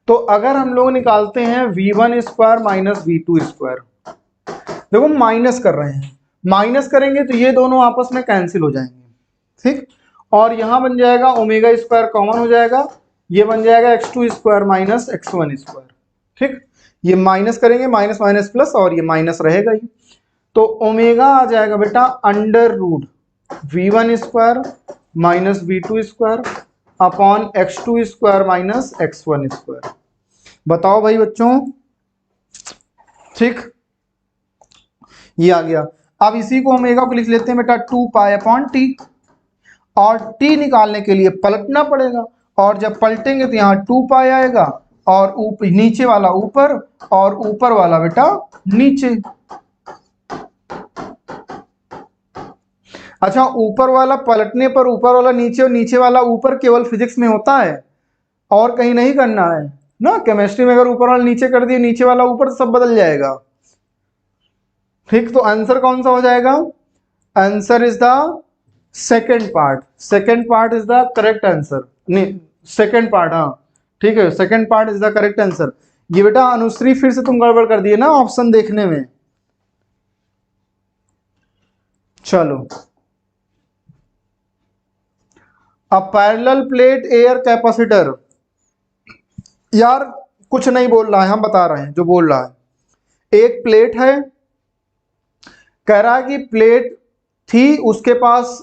Speaker 1: तो अगर हम लोग निकालते हैं v1 square minus v2 square, देखो माइनस कर रहे हैं, माइनस करेंगे तो ये दोनों आपस में कैंसिल हो जाएंगे। ठीक, और यहां बन जाएगा ओमेगा स्क्वायर कॉमन हो जाएगा, ये बन जाएगा x2 square minus x1 square. ठीक, ये माइनस करेंगे माइनस माइनस प्लस और ये माइनस रहेगा ही, तो ओमेगा आ जाएगा बेटा under root v1 square minus v2 square upon x2 square minus x1 square. बताओ भाई बच्चों, ठीक ये आ गया। अब इसी को ओमेगा को लिख लेते हैं बेटा 2 पाई अपॉन टी, और टी निकालने के लिए पलटना पड़ेगा, और जब पलटेंगे तो यहाँ 2 पाई आएगा, और नीचे वाला ऊपर और ऊपर वाला बेटा नीचे। अच्छा, ऊपर वाला पलटने पर ऊपर वाला नीचे और नीचे वाला ऊपर केवल फिजिक्स में होता है, और कहीं नहीं करना है ना। केमिस्ट्री में अगर ऊपर वाला नीचे कर दिए नीचे वाला ऊपर तो सब बदल जाएगा। ठीक, तो आंसर कौन सा हो जाएगा, answer is the second part, second part is the correct answer. नहीं, सेकेंड पार्ट, हाँ ठीक है, second part is the correct answer. ये बेटा अनुश्री फिर से तुम गड़बड़ कर दिए ना ऑप्शन देखने में। चलो, a parallel plate air capacitor, यार कुछ नहीं बोल रहा है, हम बता रहे हैं जो बोल रहा है। एक प्लेट है, कह रहा है कि प्लेट थी, उसके पास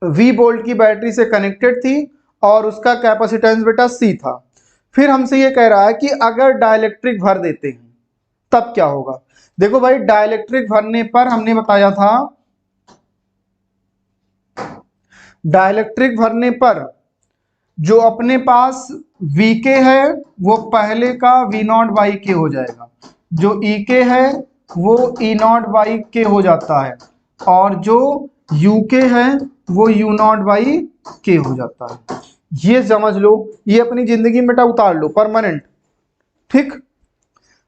Speaker 1: V वोल्ट की बैटरी से कनेक्टेड थी और उसका कैपेसिटेंस बेटा C था। फिर हमसे ये कह रहा है कि अगर डाइलेक्ट्रिक भर देते हैं तब क्या होगा। देखो भाई, डाइलेक्ट्रिक भरने पर हमने बताया था, डाइलेक्ट्रिक भरने पर जो अपने पास VK है वो पहले का V0 बाई के हो जाएगा, जो EK है वो E0 बाई के हो जाता है, और जो UK है वो U0 बाई के हो जाता है। ये समझ लो, ये अपनी जिंदगी में बेटा उतार लो परमानेंट। ठीक,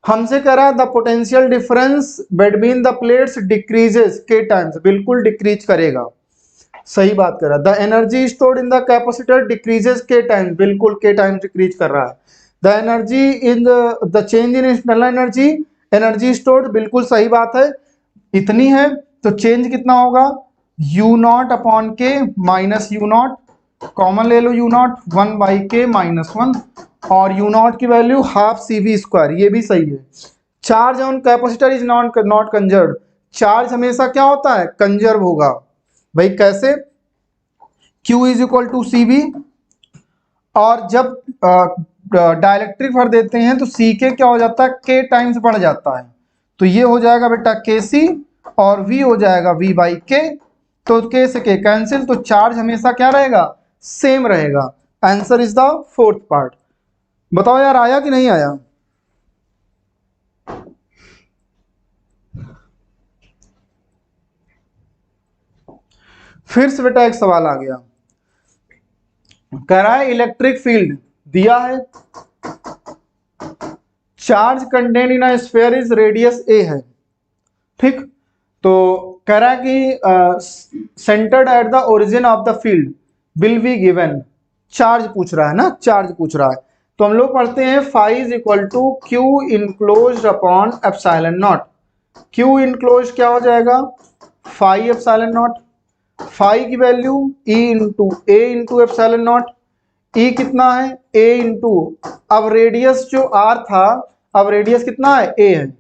Speaker 1: हमसे कह रहा है the potential difference between the plates decreases के टाइम्स, बिल्कुल डिक्रीज करेगा, सही बात कर रहा है। The energy stored in the capacitor decreases के टाइम्स, बिल्कुल के टाइम्स डिक्रीज कर रहा है। The energy in the change in internal energy, energy stored, बिल्कुल सही बात है, इतनी है, तो चेंज कितना होगा U0 अपॉन के माइनस U0, कॉमन ले लो U0, 1 बाई के माइनस 1, और U0 की वैल्यू हाफ CV स्क्वायर, ये भी सही है। Charge on capacitor is not conserve, charge हमेशा क्या होता है कंजर्व होगा। भाई कैसे, Q is equal to CV, और जब डाइलेक्ट्रिक भर देते हैं तो CK क्या हो जाता है K टाइम्स बढ़ जाता है, तो ये हो जाएगा बेटा KC, और V हो जाएगा V बाई K, तो K से K कैंसिल, तो चार्ज हमेशा क्या रहेगा सेम रहेगा। Answer is the fourth part. बताओ यार आया कि नहीं आया। फिर से बेटा एक सवाल आ गया, कह रहा है इलेक्ट्रिक फील्ड दिया है, charge contain in a sphere is radius a है। ठीक, तो कह रहा है कि centred at the origin of the field will be given, charge पूछ रहा है ना, चार्ज पूछ रहा है, तो हम लोग पढ़ते हैं phi is equal to q enclose upon epsilon naught. Q enclose क्या हो जाएगा, फाई एप्सिलॉन नॉट। फाई की value e into epsilon naught. E कितना है, ए इंटू, अब रेडियस जो आर था, अब रेडियस कितना है, ए है,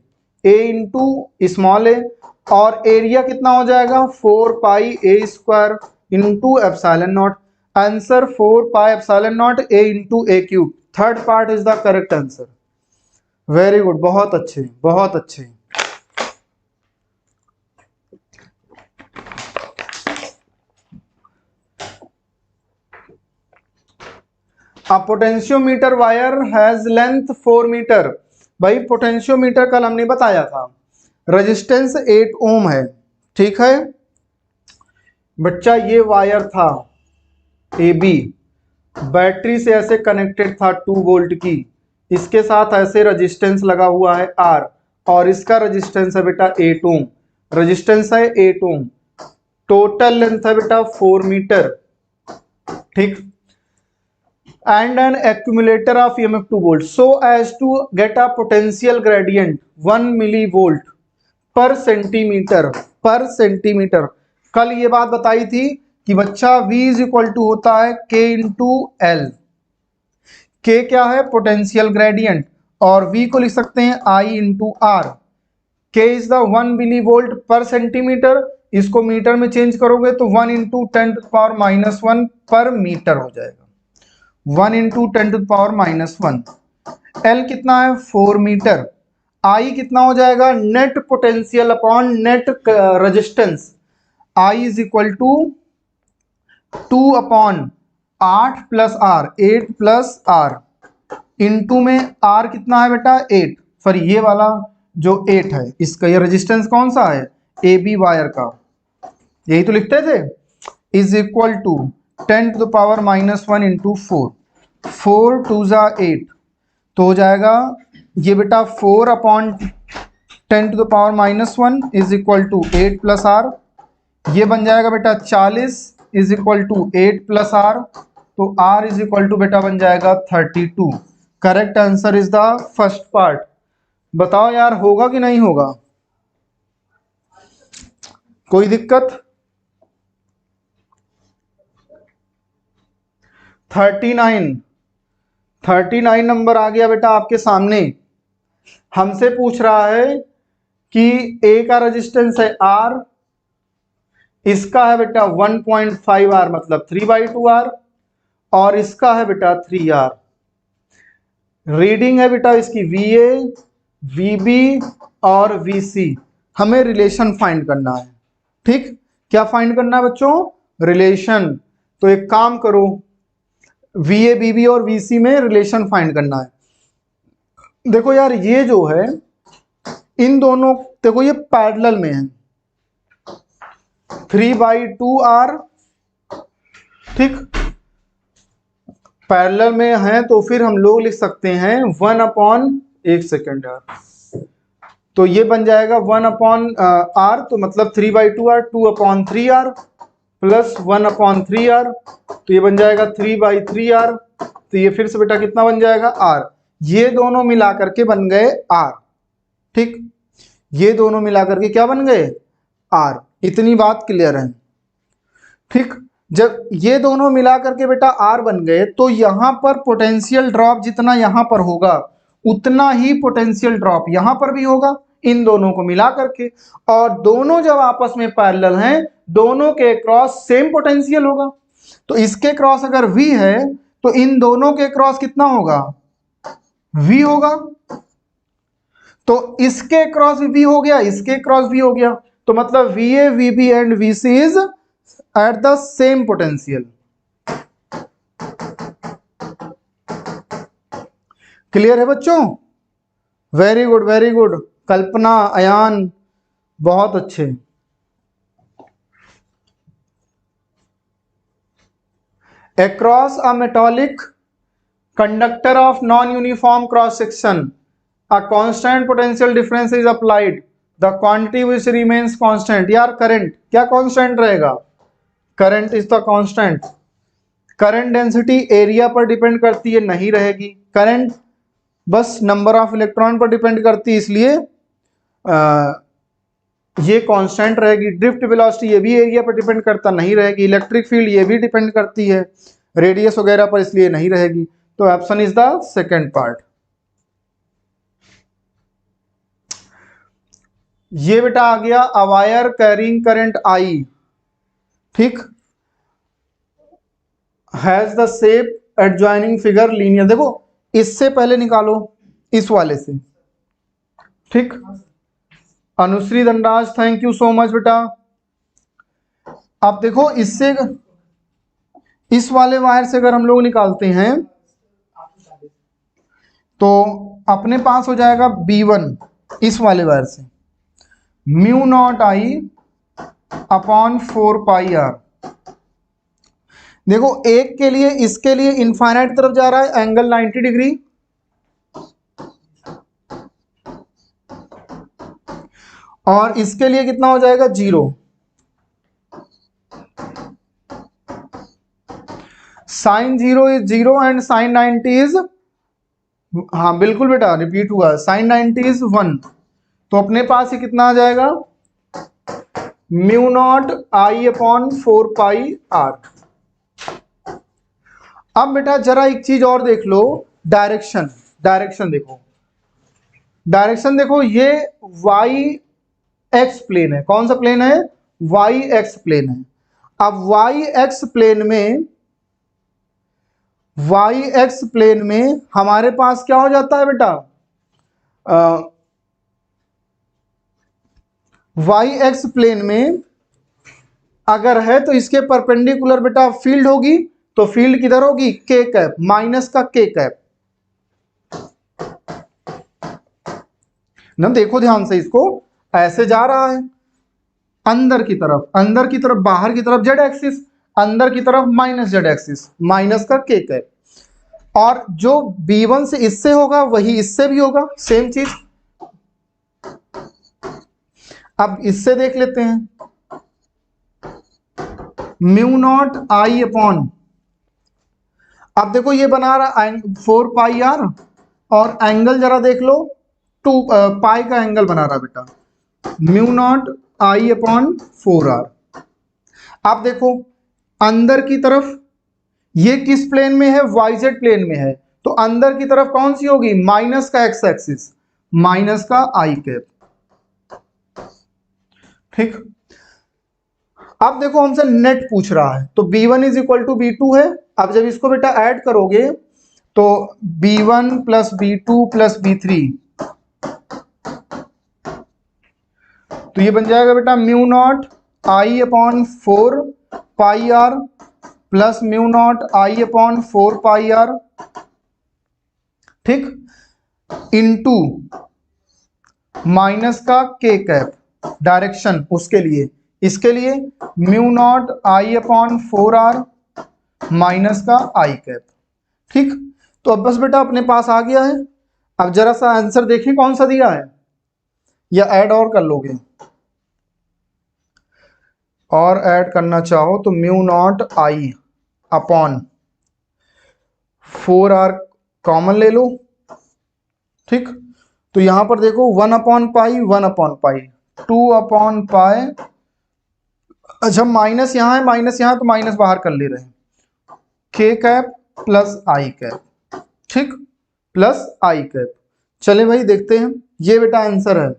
Speaker 1: ए इंटू स्मॉल ए, और एरिया कितना हो जाएगा 4 pi a square into epsilon naught. Answer 4 pi epsilon naught a into a cube. Third part is the correct answer. Very good, बहुत अच्छे बहुत अच्छे। A potentiometer wire has length 4 metre. भाई पोटेंशियोमीटर कल हमने बताया था, रेजिस्टेंस 8 ओम है, ठीक है बच्चा। ये वायर था ए बी, बैटरी से ऐसे कनेक्टेड था 2 वोल्ट की, इसके साथ ऐसे रेजिस्टेंस लगा हुआ है आर, और इसका रेजिस्टेंस है बेटा 8 ओम, रेजिस्टेंस है 8 ओम, टोटल लेंथ है बेटा 4 मीटर, ठीक। And an accumulator of EMF 2 volts so as to get a potential gradient 1 millivolt per centimetre. कल ये बात बताई थी कि बच्चा V इज इक्वल टू होता है K इंटू एल। K क्या है, पोटेंशियल ग्रेडियंट, और V को लिख सकते हैं I into R. K is the 1 millivolt पर सेंटीमीटर, इसको मीटर में चेंज करोगे तो 1 इंटू 10⁻⁻1 पर मीटर हो जाएगा, 1 इंटू 10⁻⁻1। एल कितना है 4 मीटर। आई कितना हो जाएगा, net potential upon net resistance. I is equal to 2 upon 8 plus R, 8 plus R, into में आर कितना है बेटा 8, सॉरी ये वाला जो 8 है इसका, ये रेजिस्टेंस कौन सा है, ए बी वायर का, यही तो लिखते थे, इज इक्वल टू 10⁻⁻1 इंटू 4, 4 2 जा 8, तो हो जाएगा ये बेटा 4 upon 10⁻⁻1 is equal to 8 plus R, ये बन जाएगा बेटा 40 is equal to 8 plus R, तो आर इज इक्वल टू बेटा बन जाएगा 32। Correct answer is the first part. बताओ यार होगा कि नहीं होगा, कोई दिक्कत। 39 नंबर आ गया बेटा आपके सामने। हमसे पूछ रहा है कि ए का रेजिस्टेंस है आर, इसका है बेटा 1.5 आर मतलब 3/2 आर, और इसका है बेटा 3 आर। रीडिंग है बेटा इसकी VA, VB और VC। हमें रिलेशन फाइंड करना है, ठीक। क्या फाइंड करना है बच्चों, रिलेशन। तो एक काम करो, VA, BB और VC में रिलेशन फाइंड करना है। देखो यार ये जो है इन दोनों, देखो ये पैरेलल में है, 3/2 आर, ठीक, पैरेलल में है, तो फिर हम लोग लिख सकते हैं 1 अपॉन, एक सेकेंड यार, तो ये बन जाएगा 1 अपॉन आर, तो मतलब 3/2 R, 2 upon 3 R plus 1 upon 3 R, तो ये बन जाएगा 3/3 आर, तो ये फिर से बेटा कितना बन जाएगा आर। ये दोनों मिला करके बन गए आर, ठीक, ये दोनों मिला करके क्या बन गए आर। इतनी बात क्लियर है, ठीक। जब ये दोनों मिला करके बेटा आर बन गए, तो यहां पर पोटेंशियल ड्रॉप जितना यहां पर होगा उतना ही पोटेंशियल ड्रॉप यहां पर भी होगा, इन दोनों को मिला करके। और दोनों जब आपस में पैरेलल हैं, दोनों के क्रॉस सेम पोटेंशियल होगा, तो इसके क्रॉस अगर V है तो इन दोनों के क्रॉस कितना होगा, V होगा। तो इसके क्रॉस V हो गया, इसके क्रॉस V हो गया, तो मतलब VA, VB and VC is at the same potential. Clear है बच्चों, वेरी गुड वेरी गुड। कल्पना, अयान, बहुत अच्छे। Across a metallic conductor of non-uniform cross section, a constant potential difference is applied. The quantity which remains constant. यार करंट क्या कांस्टेंट रहेगा, current is the constant. Current density area पर डिपेंड करती है, नहीं रहेगी, करंट बस नंबर ऑफ इलेक्ट्रॉन पर डिपेंड करती है, इसलिए ये कांस्टेंट रहेगी। ड्रिफ्ट वेलोसिटी ये भी एरिया पर डिपेंड करता नहीं रहेगी। इलेक्ट्रिक फील्ड ये भी डिपेंड करती है रेडियस वगैरह पर, इसलिए नहीं रहेगी। तो option is the second part. ये बेटा आ गया a wire carrying current I, ठीक, has the shape adjoining figure linear. देखो इससे पहले निकालो इस वाले से, ठीक। Anushree Dhanraj thank you so much बेटा। अब देखो इससे, इस वाले वायर से अगर हम लोग निकालते हैं तो अपने पास हो जाएगा B1 इस वाले वायर से, mu not I upon 4 pi R. देखो एक के लिए, इसके लिए इनफाइनाइट तरफ जा रहा है एंगल 90 डिग्री, और इसके लिए कितना हो जाएगा 0। Sine 0 is 0 and sine 90 is, हाँ बिल्कुल बेटा रिपीट हुआ, साइन 90 इज 1। तो अपने पास ही कितना आ जाएगा, mu not I upon 4 pi R. अब बेटा जरा एक चीज और देख लो, डायरेक्शन। डायरेक्शन देखो, डायरेक्शन देखो, ये वाई एक्स प्लेन है। कौन सा प्लेन है, वाई एक्स प्लेन है। अब वाई एक्स प्लेन में, वाई एक्स प्लेन में हमारे पास क्या हो जाता है बेटा, वाई एक्स प्लेन में अगर है तो इसके परपेंडिकुलर बेटा फील्ड होगी, तो फील्ड किधर होगी, के कैप, माइनस का के कैप ना। देखो ध्यान से, इसको ऐसे जा रहा है अंदर की तरफ, अंदर की तरफ, बाहर की तरफ जेड एक्सिस, अंदर की तरफ माइनस जेड एक्सिस, माइनस का के कैप। और जो B1 से इससे होगा वही इससे भी होगा, सेम चीज। अब इससे देख लेते हैं, म्यू नॉट आई अपॉन, अब देखो ये बना रहा 4 पाई आर, और एंगल जरा देख लो 2 पाई का एंगल बना रहा बेटा, mu not I upon 4 R. आप देखो अंदर की तरफ, ये किस प्लेन में है, वाईजेड प्लेन में है, तो अंदर की तरफ कौन सी होगी, माइनस का एक्स एक्सिस, माइनस का आई कैप, ठीक। अब देखो हमसे नेट पूछ रहा है, तो B1 is equal to B2 है। अब जब इसको बेटा ऐड करोगे तो B1 plus B2 plus B3, तो ये बन जाएगा बेटा mu not I upon 4 pi R plus mu not I upon 4 pi R, ठीक, इनटू माइनस का के कैप, डायरेक्शन उसके लिए, इसके लिए mu not I upon 4 R minus का आई कैप, ठीक। तो अब बस बेटा अपने पास आ गया है। अब जरा सा आंसर देखें कौन सा दिया है, या ऐड और कर लोगे, और ऐड करना चाहो तो mu not I upon 4 R common ले लो, ठीक। तो यहां पर देखो 1 upon pi, 1 upon pi, 2 upon pi, अच्छा माइनस यहां है, माइनस यहां, तो माइनस बाहर कर ले रहे हैं, के कैप प्लस आई कैप, ठीक, प्लस आई कैप। चले भाई देखते हैं, ये बेटा आंसर है।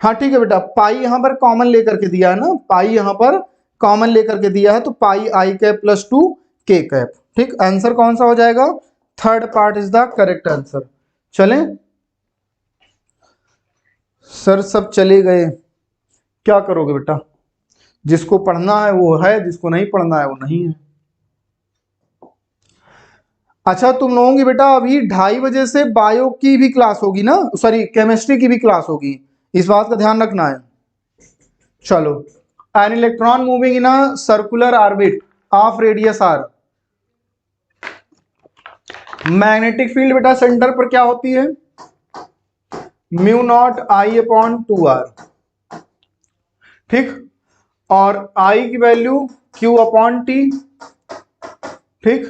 Speaker 1: हाँ ठीक है बेटा, पाई यहां पर कॉमन लेकर के दिया है ना, पाई यहां पर कॉमन लेकर के दिया है, तो पाई आई कैप प्लस 2 के कैप, ठीक। आंसर कौन सा हो जाएगा, third part is the correct answer. चलें सर, सब चले गए, क्या करोगे बेटा, जिसको पढ़ना है वो है, जिसको नहीं पढ़ना है वो नहीं है। अच्छा तुम लोगों की बेटा अभी 2:30 बजे से बायो की भी क्लास होगी ना, सॉरी केमिस्ट्री की भी क्लास होगी, इस बात का ध्यान रखना है। चलो, an electron moving in a circular orbit of radius R, magnetic field बेटा सेंटर पर क्या होती है, mu not I upon 2 R, ठीक। और I की वैल्यू Q अपॉन टी, ठीक।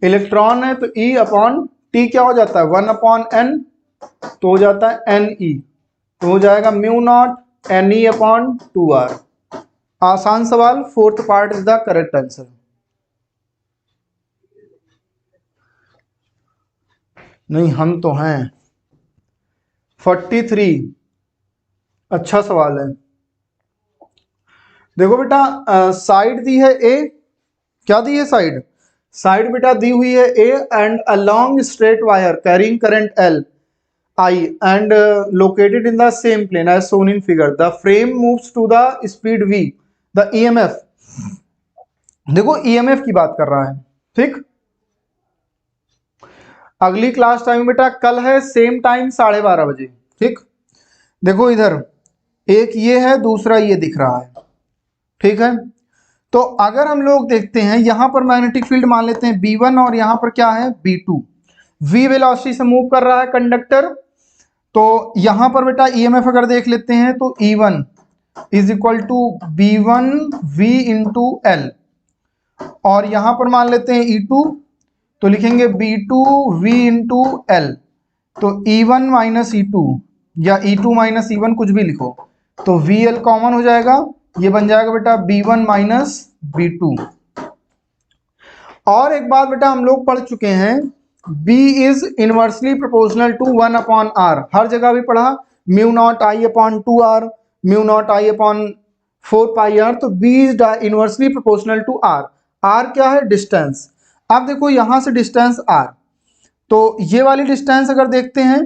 Speaker 1: इलेक्ट्रॉन है तो E अपॉन टी क्या हो जाता है 1 अपॉन एन, तो हो जाता है एन ई, तो हो जाएगा mu not N E upon 2r। आसान सवाल, fourth part is the correct answer. नहीं हम तो हैं 43। अच्छा सवाल है। देखो बेटा साइड दी है ए, क्या दी है साइड, साइड बेटा दी हुई है A and a long straight wire carrying current L I and located in the same plane as shown in figure, the frame moves to the speed v, the EMF, देखो EMF की बात कर रहा है, ठीक। अगली क्लास टाइम बेटा कल है, सेम टाइम 12:30 बजे, ठीक। देखो इधर एक ये है, दूसरा ये दिख रहा है, ठीक है। तो अगर हम लोग देखते हैं यहां पर मैग्नेटिक फील्ड मान लेते हैं B1 और यहां पर क्या है B2, V वेलोसिटी से मूव कर रहा है कंडक्टर, तो यहां पर बेटा EMF अगर देख लेते हैं तो E1 is equal to B1 V into L, और यहां पर मान लेते हैं E2 तो लिखेंगे B2 V इंटू एल, तो E1 माइनस E2 या E2 माइनस E1 कुछ भी लिखो, तो VL कॉमन हो जाएगा, ये बन जाएगा बेटा B1 माइनस B2। और एक बात बेटा हम लोग पढ़ चुके हैं, B is inversely proportional to 1 upon r, हर जगह भी पढ़ा, mu not I upon 2r, mu not I upon 4πr, तो B is inversely proportional to r। r क्या है डिस्टेंस, अब देखो यहां से डिस्टेंस r, तो ये वाली डिस्टेंस अगर देखते हैं,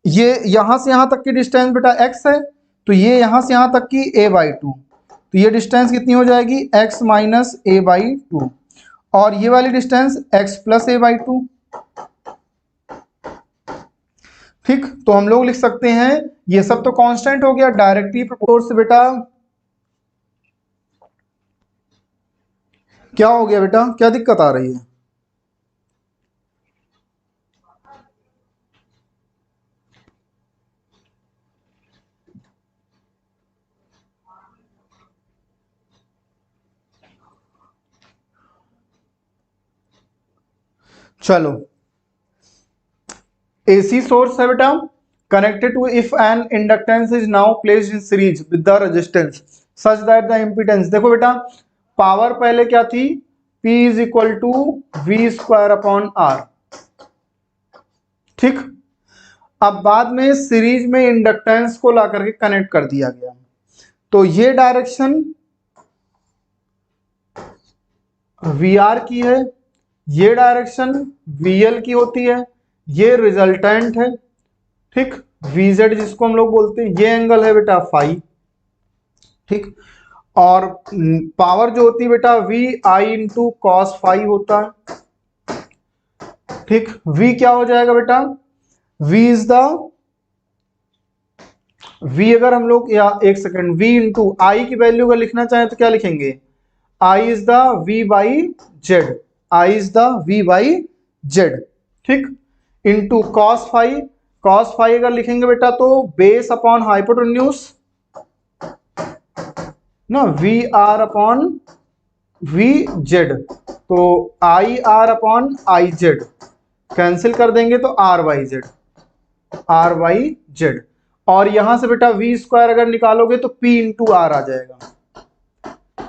Speaker 1: ये यहां से यहां तक की डिस्टेंस बेटा x है, तो ये यहां से यहां तक की a/2, तो ये डिस्टेंस कितनी हो जाएगी x माइनस a/2, और ये वाली डिस्टेंस x प्लस a/2, ठीक। तो हम लोग लिख सकते हैं, ये सब तो कांस्टेंट हो गया, डायरेक्टली प्रोपोर्स से बेटा क्या हो गया बेटा, क्या दिक्कत आ रही है, चलो AC सोर्स है बेटा connected to, if an inductance is now placed in series with the resistance such that the impedance, देखो बेटा पावर पहले क्या थी P is equal to V square upon R, ठीक। अब बाद में सीरीज में इंडक्टेंस को ला करके कनेक्ट कर दिया गया, तो ये डायरेक्शन VR की है, ये डायरेक्शन VL की होती है, ये रिजल्टेंट है, ठीक। VZ जिसको हम लोग बोलते हैं, ये एंगल है बेटा फाई, ठीक। और पावर जो होती है बेटा VI इंटू कॉस फाई होता है, ठीक। V क्या हो जाएगा बेटा, V इज द, V अगर हम लोग, या एक सेकंड, V इंटू I की वैल्यू अगर लिखना चाहें तो क्या लिखेंगे, I is the V by Z, I is the V by Z, ठीक। Into cos phi, cos phi अगर लिखेंगे बेटा तो बेस अपॉन हाइपोटेन्यूज ना, V R upon V Z, तो I R upon I Z, cancel कर देंगे तो R by Z, R by Z, और यहां से बेटा वी स्क्वायर अगर निकालोगे तो पी इंटू आर आ जाएगा,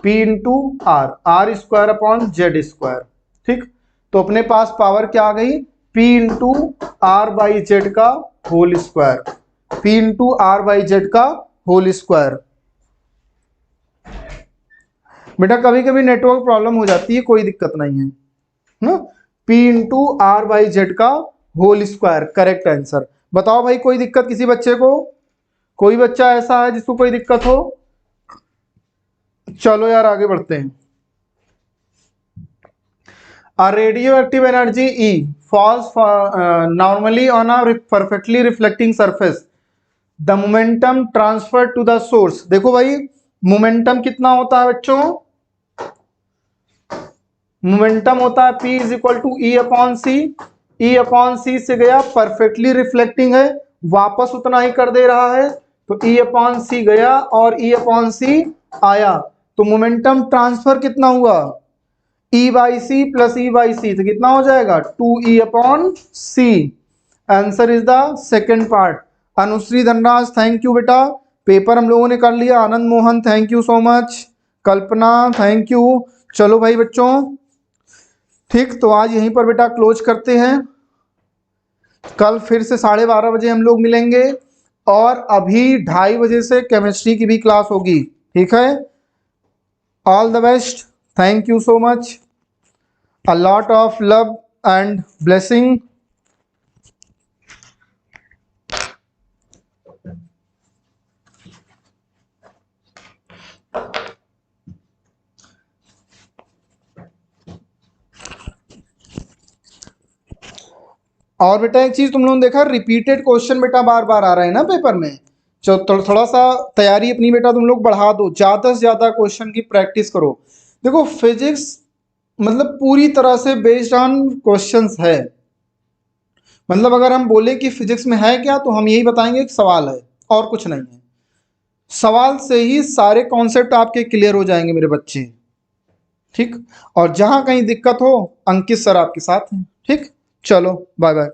Speaker 1: P into R, R square upon Z square, ठीक। तो अपने पास पावर क्या आ गई, P into R by Z का whole square, P into R by Z का होल स्क्वायर। बेटा कभी कभी नेटवर्क प्रॉब्लम हो जाती है, कोई दिक्कत नहीं है ना, P into R by Z का होल स्क्वायर करेक्ट आंसर। बताओ भाई कोई दिक्कत किसी बच्चे को, कोई बच्चा ऐसा है जिसको कोई दिक्कत हो, चलो यार आगे बढ़ते हैं। A radioactive energy E falls normally on a perfectly reflecting surface. The momentum transferred to the source. देखो भाई मोमेंटम कितना होता है बच्चों, मोमेंटम होता है P is equal to E upon c, E upon c से गया, परफेक्टली रिफ्लेक्टिंग है, वापस उतना ही कर दे रहा है, तो E अपॉन सी गया और E अपॉन सी आया, तो मोमेंटम ट्रांसफर कितना हुआ, E by c plus E by c, तो कितना हो जाएगा 2e upon c. Answer is the second part. Anushree Dhanraj thank you बेटा, पेपर हम लोगों ने कर लिया। Anand Mohan thank you so much, Kalpana thank you. चलो भाई बच्चों, ठीक, तो आज यहीं पर बेटा क्लोज करते हैं। कल फिर से 12:30 बजे हम लोग मिलेंगे और अभी 2:30 बजे से केमिस्ट्री की भी क्लास होगी, ठीक है। All the best, thank you so much, a lot of love and blessing। और बेटा एक चीज तुम लोगों ने देखा, रिपीटेड क्वेश्चन बेटा बार बार आ रहा है ना पेपर में। थोड़ा सा तैयारी अपनी बेटा तुम लोग बढ़ा दो, ज्यादा से ज्यादा क्वेश्चन की प्रैक्टिस करो। देखो फिजिक्स मतलब पूरी तरह से बेस्ड ऑन क्वेश्चंस है। मतलब अगर हम बोले कि फिजिक्स में है क्या, तो हम यही बताएंगे कि सवाल है और कुछ नहीं है। सवाल से ही सारे कॉन्सेप्ट आपके क्लियर हो जाएंगे मेरे बच्चे, ठीक। और जहां कहीं दिक्कत हो, अंकित सर आपके साथ हैं, ठीक। चलो बाय बाय।